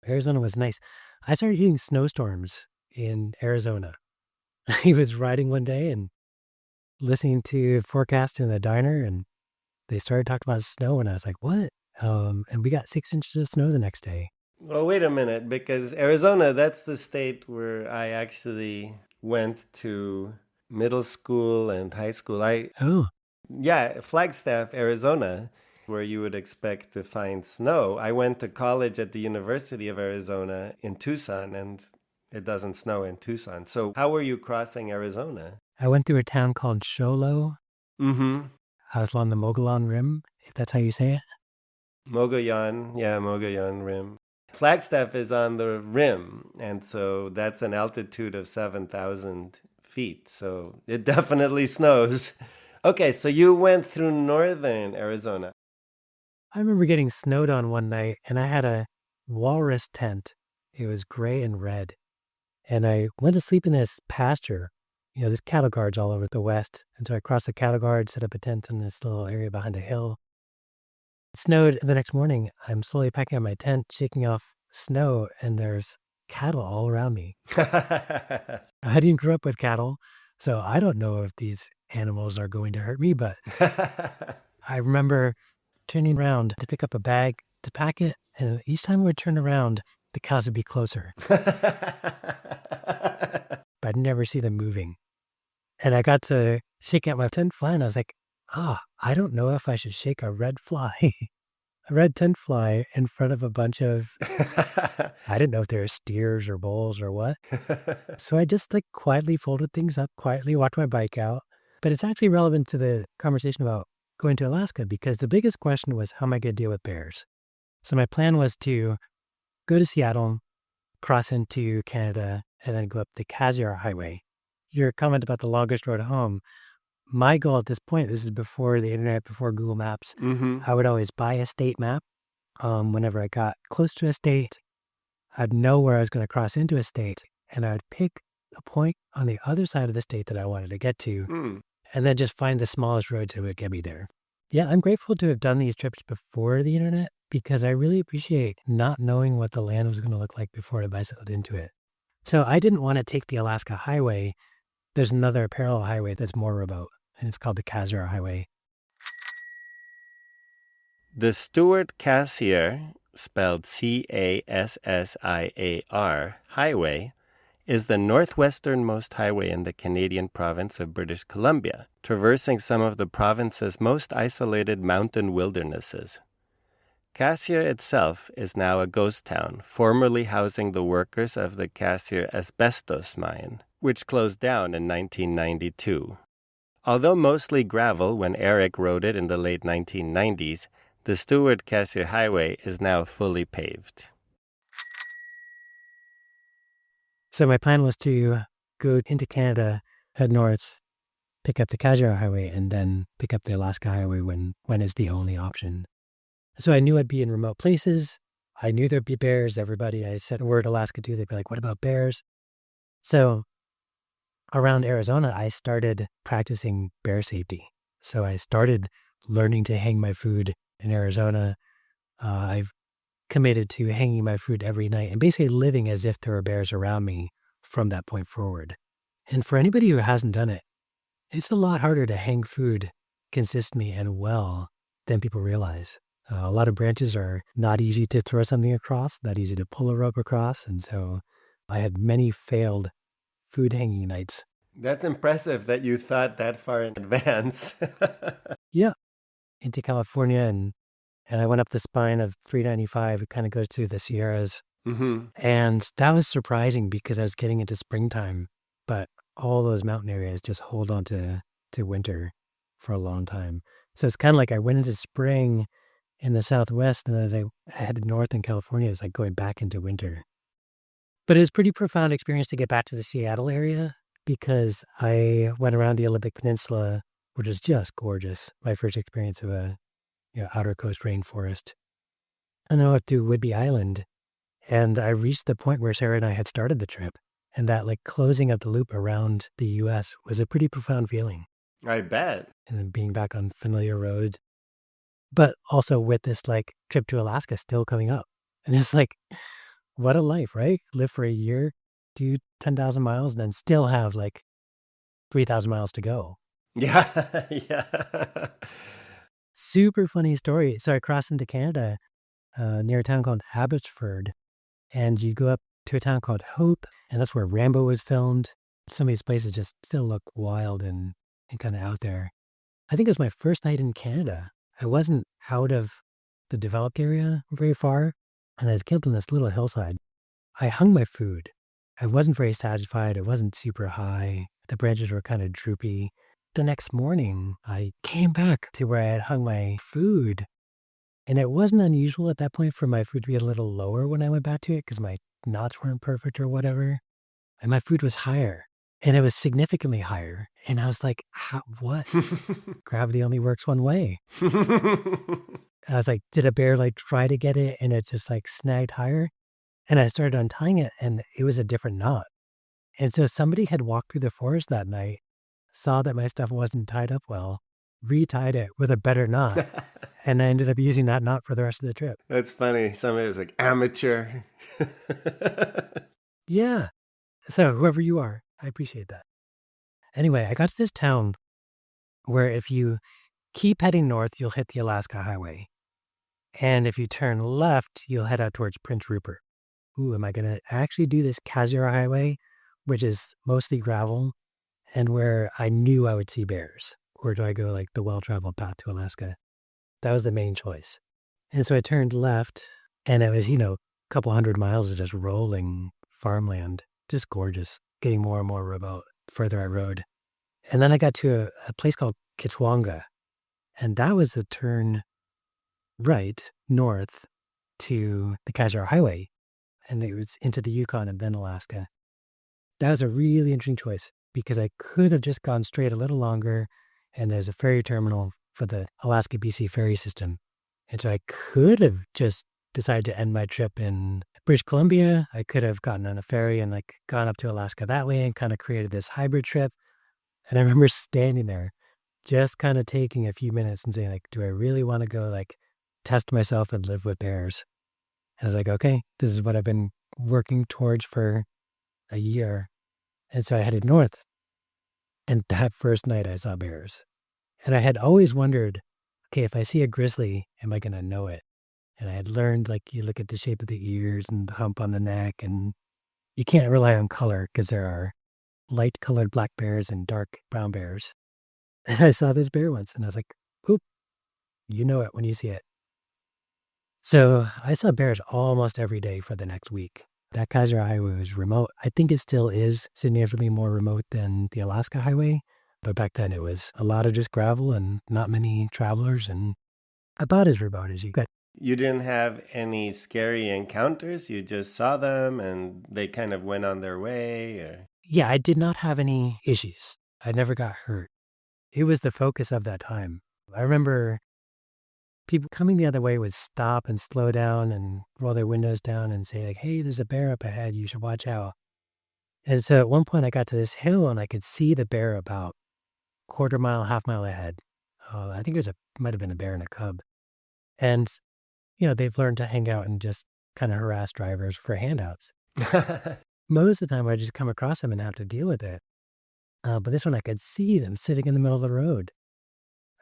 Speaker 1: Arizona was nice. I started hitting snowstorms in Arizona. I was riding one day and listening to forecast in the diner, and they started talking about snow, and I was like, what? And we got 6 inches of snow the next day.
Speaker 2: Well, wait a minute, because Arizona, that's the state where I actually went to middle school and high school. Yeah, Flagstaff, Arizona, where you would expect to find snow. I went to college at the University of Arizona in Tucson, and it doesn't snow in Tucson. So how were you crossing Arizona?
Speaker 1: I went through a town called Sholo.
Speaker 2: Mm-hmm.
Speaker 1: I was along the Mogollon Rim, if that's how you say it.
Speaker 2: Mogollon Rim. Flagstaff is on the rim, and so that's an altitude of 7,000 feet. So it definitely snows. Okay, so you went through northern Arizona.
Speaker 1: I remember getting snowed on one night, and I had a walrus tent. It was gray and red. And I went to sleep in this pasture. There's cattle guards all over the west. And so I crossed the cattle guard, set up a tent in this little area behind a hill. It snowed the next morning. I'm slowly packing up my tent, shaking off snow, and there's cattle all around me. I didn't grow up with cattle, so I don't know if these animals are going to hurt me, but I remember turning around to pick up a bag to pack it, and each time I would turn around, the cows would be closer. But I'd never see them moving. And I got to shake out my tent fly, and I was like, I don't know if I should shake a red fly, a red tent fly in front of a bunch of, I didn't know if they were steers or bulls or what. So I just quietly folded things up, quietly walked my bike out. But it's actually relevant to the conversation about going to Alaska, because the biggest question was, how am I going to deal with bears? So my plan was to go to Seattle, cross into Canada, and then go up the Cassiar Highway. Your comment about the longest road home, my goal at this point, this is before the internet, before Google Maps, I would always buy a state map whenever I got close to a state. I'd know where I was going to cross into a state, and I would pick a point on the other side of the state that I wanted to get to, and then just find the smallest roads that would get me there. Yeah, I'm grateful to have done these trips before the internet because I really appreciate not knowing what the land was going to look like before I bicycled into it. So I didn't want to take the Alaska Highway. There's another parallel highway that's more remote, and it's called the Cassiar Highway.
Speaker 2: The Stewart-Cassiar, spelled Cassiar, highway is the northwesternmost highway in the Canadian province of British Columbia, traversing some of the province's most isolated mountain wildernesses. Cassiar itself is now a ghost town, formerly housing the workers of the Cassiar asbestos mine, which closed down in 1992. Although mostly gravel when Eric rode it in the late 1990s, the Stewart-Cassiar Highway is now fully paved.
Speaker 1: So my plan was to go into Canada, head north, pick up the Cassiar Highway, and then pick up the Alaska Highway when it's the only option. So I knew I'd be in remote places. I knew there'd be bears. Everybody I said the word Alaska to, they'd be like, what about bears? So around Arizona, I started practicing bear safety. So I started learning to hang my food in Arizona. I've committed to hanging my food every night and basically living as if there were bears around me from that point forward. And for anybody who hasn't done it, it's a lot harder to hang food consistently and well than people realize. A lot of branches are not easy to throw something across, not easy to pull a rope across. And so I had many failed food hanging nights.
Speaker 2: That's impressive that you thought that far in advance.
Speaker 1: Yeah. Into California and I went up the spine of 395. It kind of goes through the Sierras. And that was surprising because I was getting into springtime, but all those mountain areas just hold on to winter for a long time. So it's kind of like I went into spring in the Southwest, and as I headed north in California, it's like going back into winter. But it was a pretty profound experience to get back to the Seattle area because I went around the Olympic Peninsula, which is just gorgeous. My first experience of a outer coast rainforest. And I went to Whidbey Island, and I reached the point where Sara and I had started the trip. And that like closing of the loop around the U.S. was a pretty profound feeling.
Speaker 2: I bet.
Speaker 1: And then being back on familiar roads. But also with this like trip to Alaska still coming up. And it's like, what a life, right? Live for a year, do 10,000 miles, and then still have like 3,000 miles to go.
Speaker 2: Yeah, yeah.
Speaker 1: Super funny story. So I crossed into Canada near a town called Abbotsford, and you go up to a town called Hope, and that's where Rambo was filmed. Some of these places just still look wild and kind of out there. I think it was my first night in Canada. I wasn't out of the developed area very far, and I was camped on this little hillside. I hung my food. I wasn't very satisfied. It wasn't super high. The branches were kind of droopy. The next morning, I came back to where I had hung my food, and it wasn't unusual at that point for my food to be a little lower when I went back to it because my knots weren't perfect or whatever, and my food was higher, and it was significantly higher, and I was like, what? Gravity only works one way. I was like, did a bear like try to get it, and it just like snagged higher? And I started untying it, and it was a different knot. And so somebody had walked through the forest that night, saw that my stuff wasn't tied up well, retied it with a better knot, and I ended up using that knot for the rest of the trip.
Speaker 2: That's funny. Somebody was like, amateur.
Speaker 1: Yeah. So whoever you are, I appreciate that. Anyway, I got to this town where if you keep heading north, you'll hit the Alaska Highway. And if you turn left, you'll head out towards Prince Rupert. Ooh, am I going to actually do this Cassiar Highway, which is mostly gravel, and where I knew I would see bears? Or do I go like the well-traveled path to Alaska? That was the main choice. And so I turned left, and it was, a couple hundred miles of just rolling farmland, just gorgeous, getting more and more remote the further I rode. And then I got to a place called Kitwanga, and that was the turn right north to the Cassiar Highway, and it was into the Yukon and then Alaska. That was a really interesting choice because I could have just gone straight a little longer, and there's a ferry terminal for the Alaska BC ferry system. And so I could have just decided to end my trip in British Columbia. I could have gotten on a ferry and like gone up to Alaska that way and kind of created this hybrid trip. And I remember standing there, just kind of taking a few minutes and saying like, do I really want to go like test myself and live with bears? And I was like, okay, this is what I've been working towards for a year. And so I headed north. And that first night I saw bears. And I had always wondered, okay, if I see a grizzly, am I going to know it? And I had learned like you look at the shape of the ears and the hump on the neck, and you can't rely on color because there are light colored black bears and dark brown bears. And I saw this bear once and I was like, oop, you know it when you see it. So I saw bears almost every day for the next week. That Kaiser Highway was remote. I think it still is significantly more remote than the Alaska Highway. But back then it was a lot of just gravel and not many travelers and about as remote as you get.
Speaker 2: You didn't have any scary encounters? You just saw them and they kind of went on their way? Or...
Speaker 1: Yeah, I did not have any issues. I never got hurt. It was the focus of that time. I remember people coming the other way would stop and slow down and roll their windows down and say like, hey, there's a bear up ahead. You should watch out. And so at one point I got to this hill and I could see the bear about quarter mile, half mile ahead. I think might have been a bear and a cub. And, they've learned to hang out and just kind of harass drivers for handouts. Most of the time I just come across them and have to deal with it. But this one I could see them sitting in the middle of the road.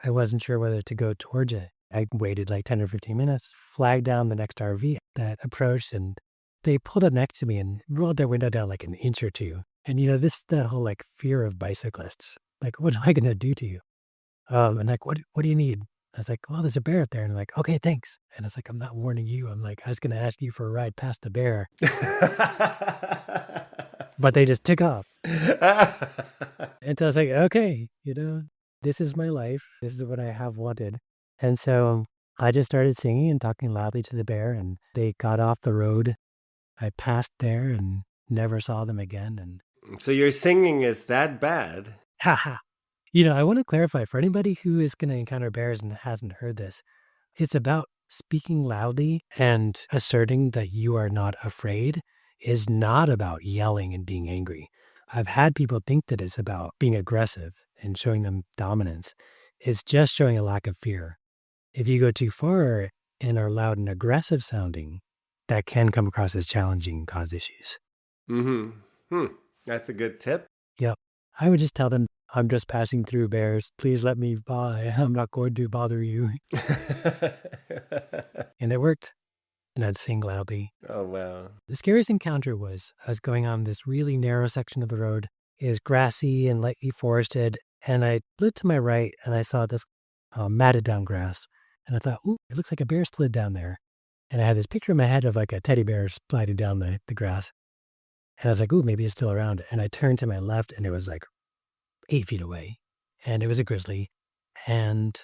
Speaker 1: I wasn't sure whether to go towards it. I waited like 10 or 15 minutes, flagged down the next RV that approached, and they pulled up next to me and rolled their window down like an inch or two. And, that whole like fear of bicyclists. Like, what am I going to do to you? And like, what do you need? I was like, well, there's a bear up there. And I'm like, okay, thanks. And it's like, I'm not warning you. I'm like, I was going to ask you for a ride past the bear. But they just took off. And so I was like, okay, this is my life. This is what I have wanted. And so I just started singing and talking loudly to the bear, and they got off the road. I passed there and never saw them again. And
Speaker 2: so your singing is that bad?
Speaker 1: Haha. I want to clarify for anybody who is going to encounter bears and hasn't heard this, it's about speaking loudly and asserting that you are not afraid is not about yelling and being angry. I've had people think that it's about being aggressive and showing them dominance. It's just showing a lack of fear. If you go too far and are loud and aggressive sounding, that can come across as challenging and cause issues.
Speaker 2: That's a good tip.
Speaker 1: Yep. I would just tell them, I'm just passing through, bears. Please let me by. I'm not going to bother you. And it worked. And I'd sing loudly.
Speaker 2: Oh, wow.
Speaker 1: The scariest encounter was I was going on this really narrow section of the road. It was grassy and lightly forested. And I looked to my right and I saw this matted down grass. And I thought, ooh, it looks like a bear slid down there. And I had this picture in my head of like a teddy bear sliding down the grass. And I was like, ooh, maybe it's still around. And I turned to my left and it was like 8 feet away. And it was a grizzly. And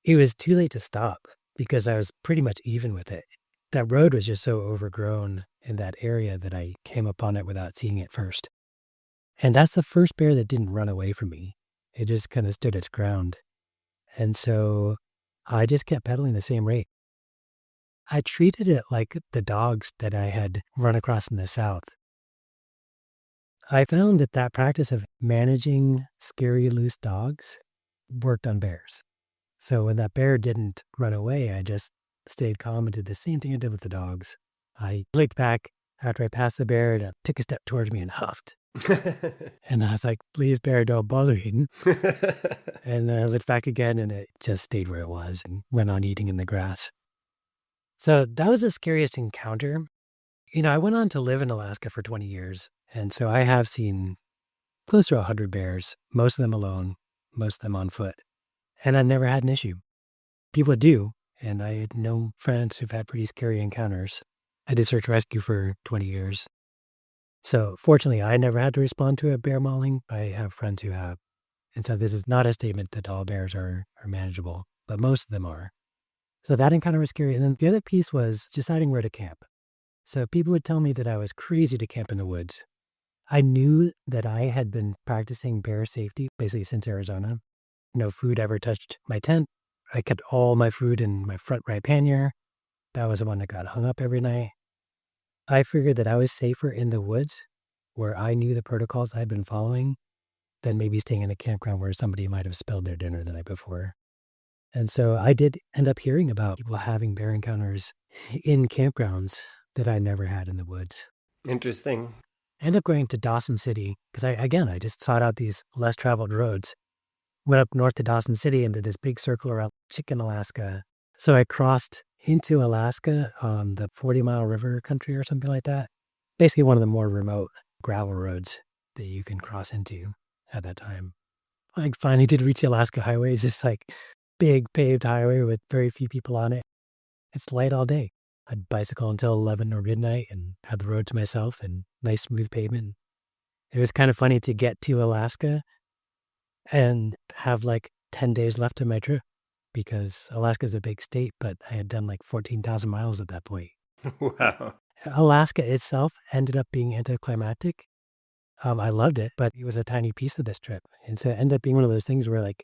Speaker 1: it was too late to stop because I was pretty much even with it. That road was just so overgrown in that area that I came upon it without seeing it first. And that's the first bear that didn't run away from me. It just kind of stood its ground. And so I just kept pedaling the same rate. I treated it like the dogs that I had run across in the South. I found that practice of managing scary loose dogs worked on bears. So when that bear didn't run away, I just stayed calm and did the same thing I did with the dogs. I looked back after I passed the bear and took a step towards me and huffed. And I was like, please, bear, don't bother him. And I looked back again and it just stayed where it was and went on eating in the grass. So that was the scariest encounter. I went on to live in Alaska for 20 years. And so I have seen close to 100 bears, most of them alone, most of them on foot. And I never had an issue. People do. And I had no friends who've had pretty scary encounters. I did search rescue for 20 years. So fortunately, I never had to respond to a bear mauling. I have friends who have. And so this is not a statement that all bears are manageable, but most of them are. So that encounter was scary. And then the other piece was deciding where to camp. So people would tell me that I was crazy to camp in the woods. I knew that I had been practicing bear safety basically since Arizona. No food ever touched my tent. I kept all my food in my front right pannier. That was the one that got hung up every night. I figured that I was safer in the woods where I knew the protocols I'd been following than maybe staying in a campground where somebody might have spilled their dinner the night before. And so I did end up hearing about people having bear encounters in campgrounds that I never had in the woods.
Speaker 2: Interesting.
Speaker 1: I ended up going to Dawson City because I just sought out these less traveled roads. Went up north to Dawson City and did this big circle around Chicken, Alaska. So I crossed into Alaska on the 40-mile river country or something like that. Basically one of the more remote gravel roads that you can cross into at that time. I finally did reach the Alaska highway. It's this like big paved highway with very few people on it. It's light all day. I'd bicycle until 11 or midnight and had the road to myself and nice smooth pavement. It was kind of funny to get to Alaska and have like 10 days left of my trip because Alaska's a big state, but I had done like 14,000 miles at that point.
Speaker 2: Wow.
Speaker 1: Alaska itself ended up being anticlimactic. I loved it, but it was a tiny piece of this trip. And so it ended up being one of those things where like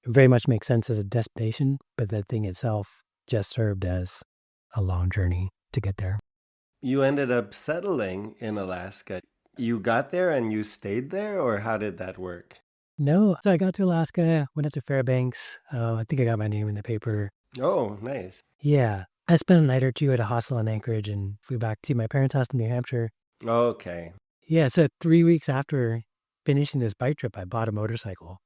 Speaker 1: it very much makes sense as a destination, but the thing itself just served as a long journey to get there.
Speaker 2: You ended up settling in Alaska. You got there and you stayed there, or how did that work?
Speaker 1: No, so I got to Alaska, went up to Fairbanks. I think I got my name in the paper.
Speaker 2: Oh, nice.
Speaker 1: Yeah. I spent a night or two at a hostel in Anchorage and flew back to my parents' house in New Hampshire.
Speaker 2: Okay.
Speaker 1: Yeah, so 3 weeks after finishing this bike trip, I bought a motorcycle.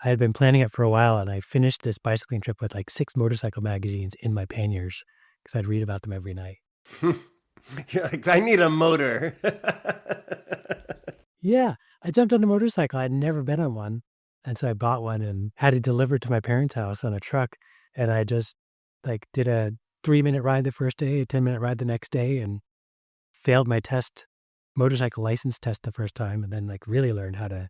Speaker 1: I had been planning it for a while, and I finished this bicycling trip with like 6 motorcycle magazines in my panniers because I'd read about them every night.
Speaker 2: You're like, I need a motor.
Speaker 1: Yeah, I jumped on a motorcycle. I'd never been on one. And so I bought one and had it delivered to my parents' house on a truck. And I just like did a 3-minute ride the first day, a 10-minute ride the next day, and failed my motorcycle license test the first time, and then like really learned how to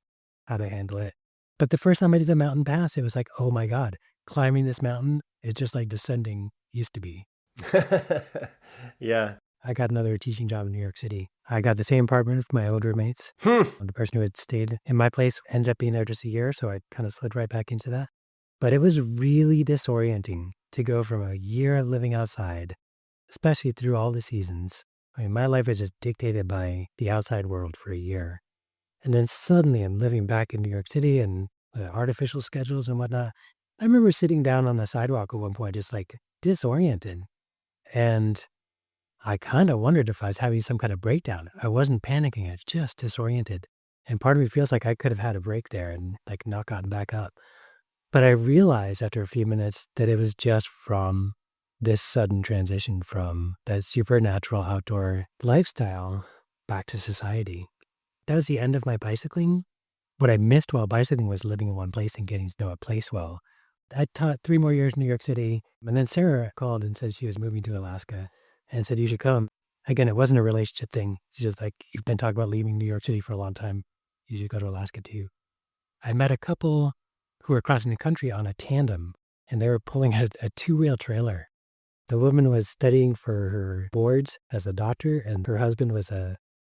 Speaker 1: handle it. But the first time I did a mountain pass, it was like, oh my God, climbing this mountain is just like descending used to be.
Speaker 2: Yeah.
Speaker 1: I got another teaching job in New York City. I got the same apartment with my old roommates. The person who had stayed in my place ended up being there just a year, so I kind of slid right back into that. But it was really disorienting to go from a year living outside, especially through all the seasons. I mean, my life was just dictated by the outside world for a year. And then suddenly I'm living back in New York City and the artificial schedules and whatnot. I remember sitting down on the sidewalk at one point, just like disoriented. And I kind of wondered if I was having some kind of breakdown. I wasn't panicking, I was just disoriented. And part of me feels like I could have had a break there and like not gotten back up. But I realized after a few minutes that it was just from this sudden transition from that supernatural outdoor lifestyle back to society. That was the end of my bicycling. What I missed while bicycling was living in one place and getting to know a place well. I taught 3 more years in New York City, and then Sara called and said she was moving to Alaska and said, you should come. Again, it wasn't a relationship thing. She's just like, you've been talking about leaving New York City for a long time. You should go to Alaska too. I met a couple who were crossing the country on a tandem, and they were pulling a 2-wheel trailer. The woman was studying for her boards as a doctor, and her husband was a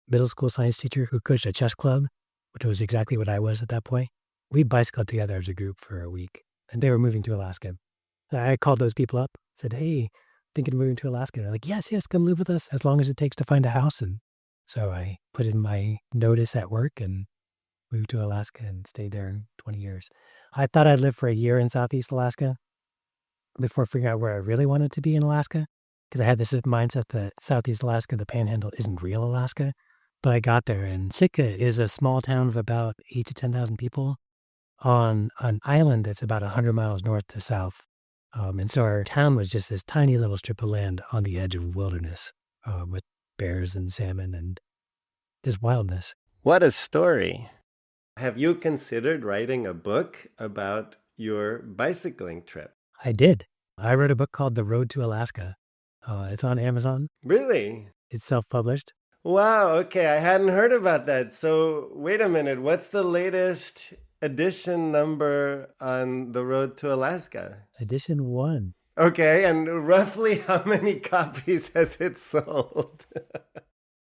Speaker 1: middle school science teacher who coached a chess club, which was exactly what I was at that point. We bicycled together as a group for a week, and they were moving to Alaska. I called those people up, said, hey, thinking of moving to Alaska. And they're like, yes, come live with us as long as it takes to find a house. And so I put in my notice at work and moved to Alaska and stayed there 20 years. I thought I'd live for a year in Southeast Alaska before figuring out where I really wanted to be in Alaska, because I had this mindset that Southeast Alaska, the Panhandle, isn't real Alaska. But I got there, and Sitka is a small town of about 8,000 to 10,000 people on an island that's about 100 miles north to south. And so our town was just this tiny little strip of land on the edge of wilderness with bears and salmon and just wildness.
Speaker 2: What a story. Have you considered writing a book about your bicycling trip?
Speaker 1: I did. I wrote a book called The Road to Alaska. It's on Amazon.
Speaker 2: Really?
Speaker 1: It's self-published.
Speaker 2: Wow, okay, I hadn't heard about that. So wait a minute, what's the latest edition number on The Road to Alaska?
Speaker 1: Edition 1.
Speaker 2: Okay, and roughly how many copies has it sold?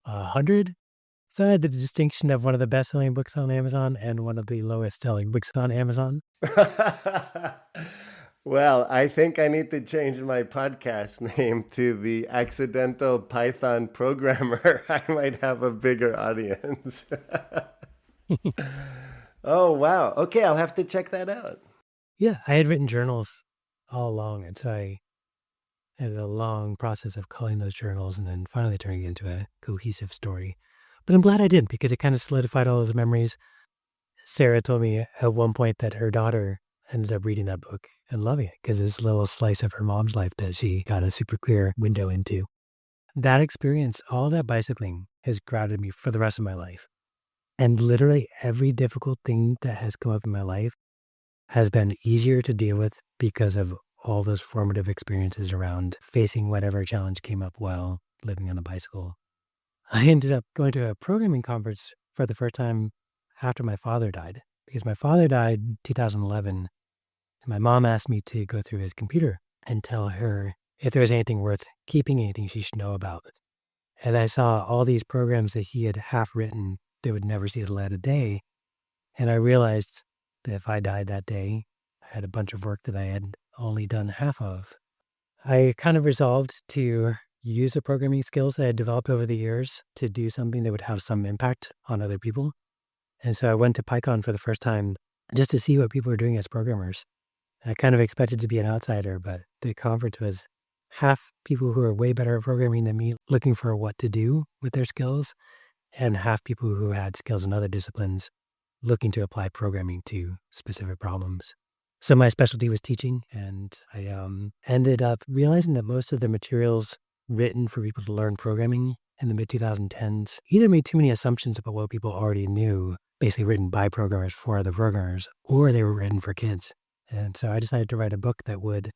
Speaker 1: 100? So I had the distinction of one of the best-selling books on Amazon and one of the lowest-selling books on Amazon.
Speaker 2: Well, I think I need to change my podcast name to the Accidental Python Programmer. I might have a bigger audience. Oh, wow. Okay, I'll have to check that out.
Speaker 1: Yeah, I had written journals all along, and so I had a long process of culling those journals and then finally turning it into a cohesive story. But I'm glad I did because it kind of solidified all those memories. Sara told me at one point that her daughter ended up reading that book and loving it because it's a little slice of her mom's life that she got a super clear window into. That experience, all that bicycling, has grounded me for the rest of my life. And literally every difficult thing that has come up in my life has been easier to deal with because of all those formative experiences around facing whatever challenge came up while living on a bicycle. I ended up going to a programming conference for the first time after my father died, because my father died in 2011. And my mom asked me to go through his computer and tell her if there was anything worth keeping, anything she should know about. And I saw all these programs that he had half written that would never see the light of day. And I realized that if I died that day, I had a bunch of work that I had only done half of. I kind of resolved to use the programming skills I had developed over the years to do something that would have some impact on other people. And so I went to PyCon for the first time just to see what people were doing as programmers. I kind of expected to be an outsider, but the conference was half people who are way better at programming than me looking for what to do with their skills, and half people who had skills in other disciplines looking to apply programming to specific problems. So my specialty was teaching, and I ended up realizing that most of the materials written for people to learn programming in the mid-2010s either made too many assumptions about what people already knew, basically written by programmers for other programmers, or they were written for kids. And so I decided to write a book that would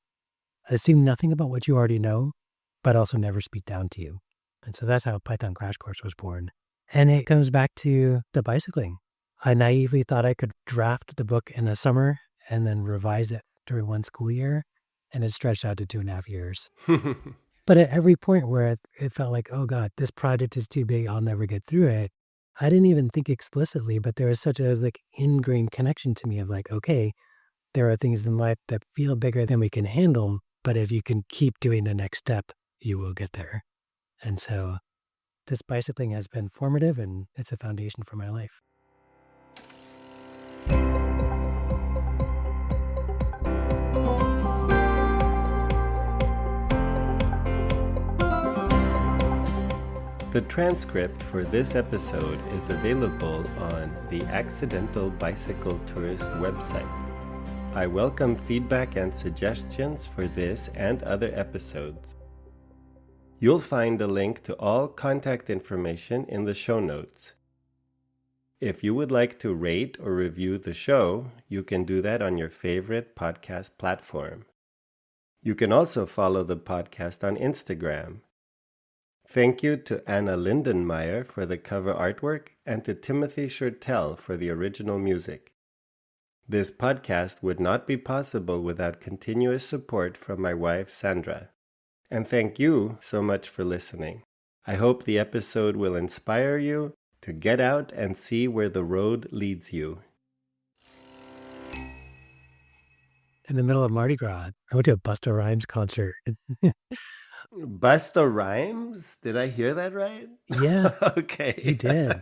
Speaker 1: assume nothing about what you already know, but also never speak down to you. And so that's how Python Crash Course was born. And it comes back to the bicycling. I naively thought I could draft the book in the summer and then revise it during one school year, and it stretched out to 2.5 years. But at every point where it felt like, oh God, this project is too big, I'll never get through it, I didn't even think explicitly, but there was such a ingrained connection to me of okay, there are things in life that feel bigger than we can handle, but if you can keep doing the next step, you will get there. And so this bicycling has been formative, and it's a foundation for my life.
Speaker 2: The transcript for this episode is available on the Accidental Bicycle Tourist website. I welcome feedback and suggestions for this and other episodes. You'll find a link to all contact information in the show notes. If you would like to rate or review the show, you can do that on your favorite podcast platform. You can also follow the podcast on Instagram. Thank you to Anna Lindenmeyer for the cover artwork and to Timothy Shurtell for the original music. This podcast would not be possible without continuous support from my wife, Sandra. And thank you so much for listening. I hope the episode will inspire you to get out and see where the road leads you.
Speaker 1: In the middle of Mardi Gras, I went to a Busta Rhymes concert.
Speaker 2: Busta Rhymes? Did I hear that right?
Speaker 1: Yeah,
Speaker 2: Okay.
Speaker 1: you did.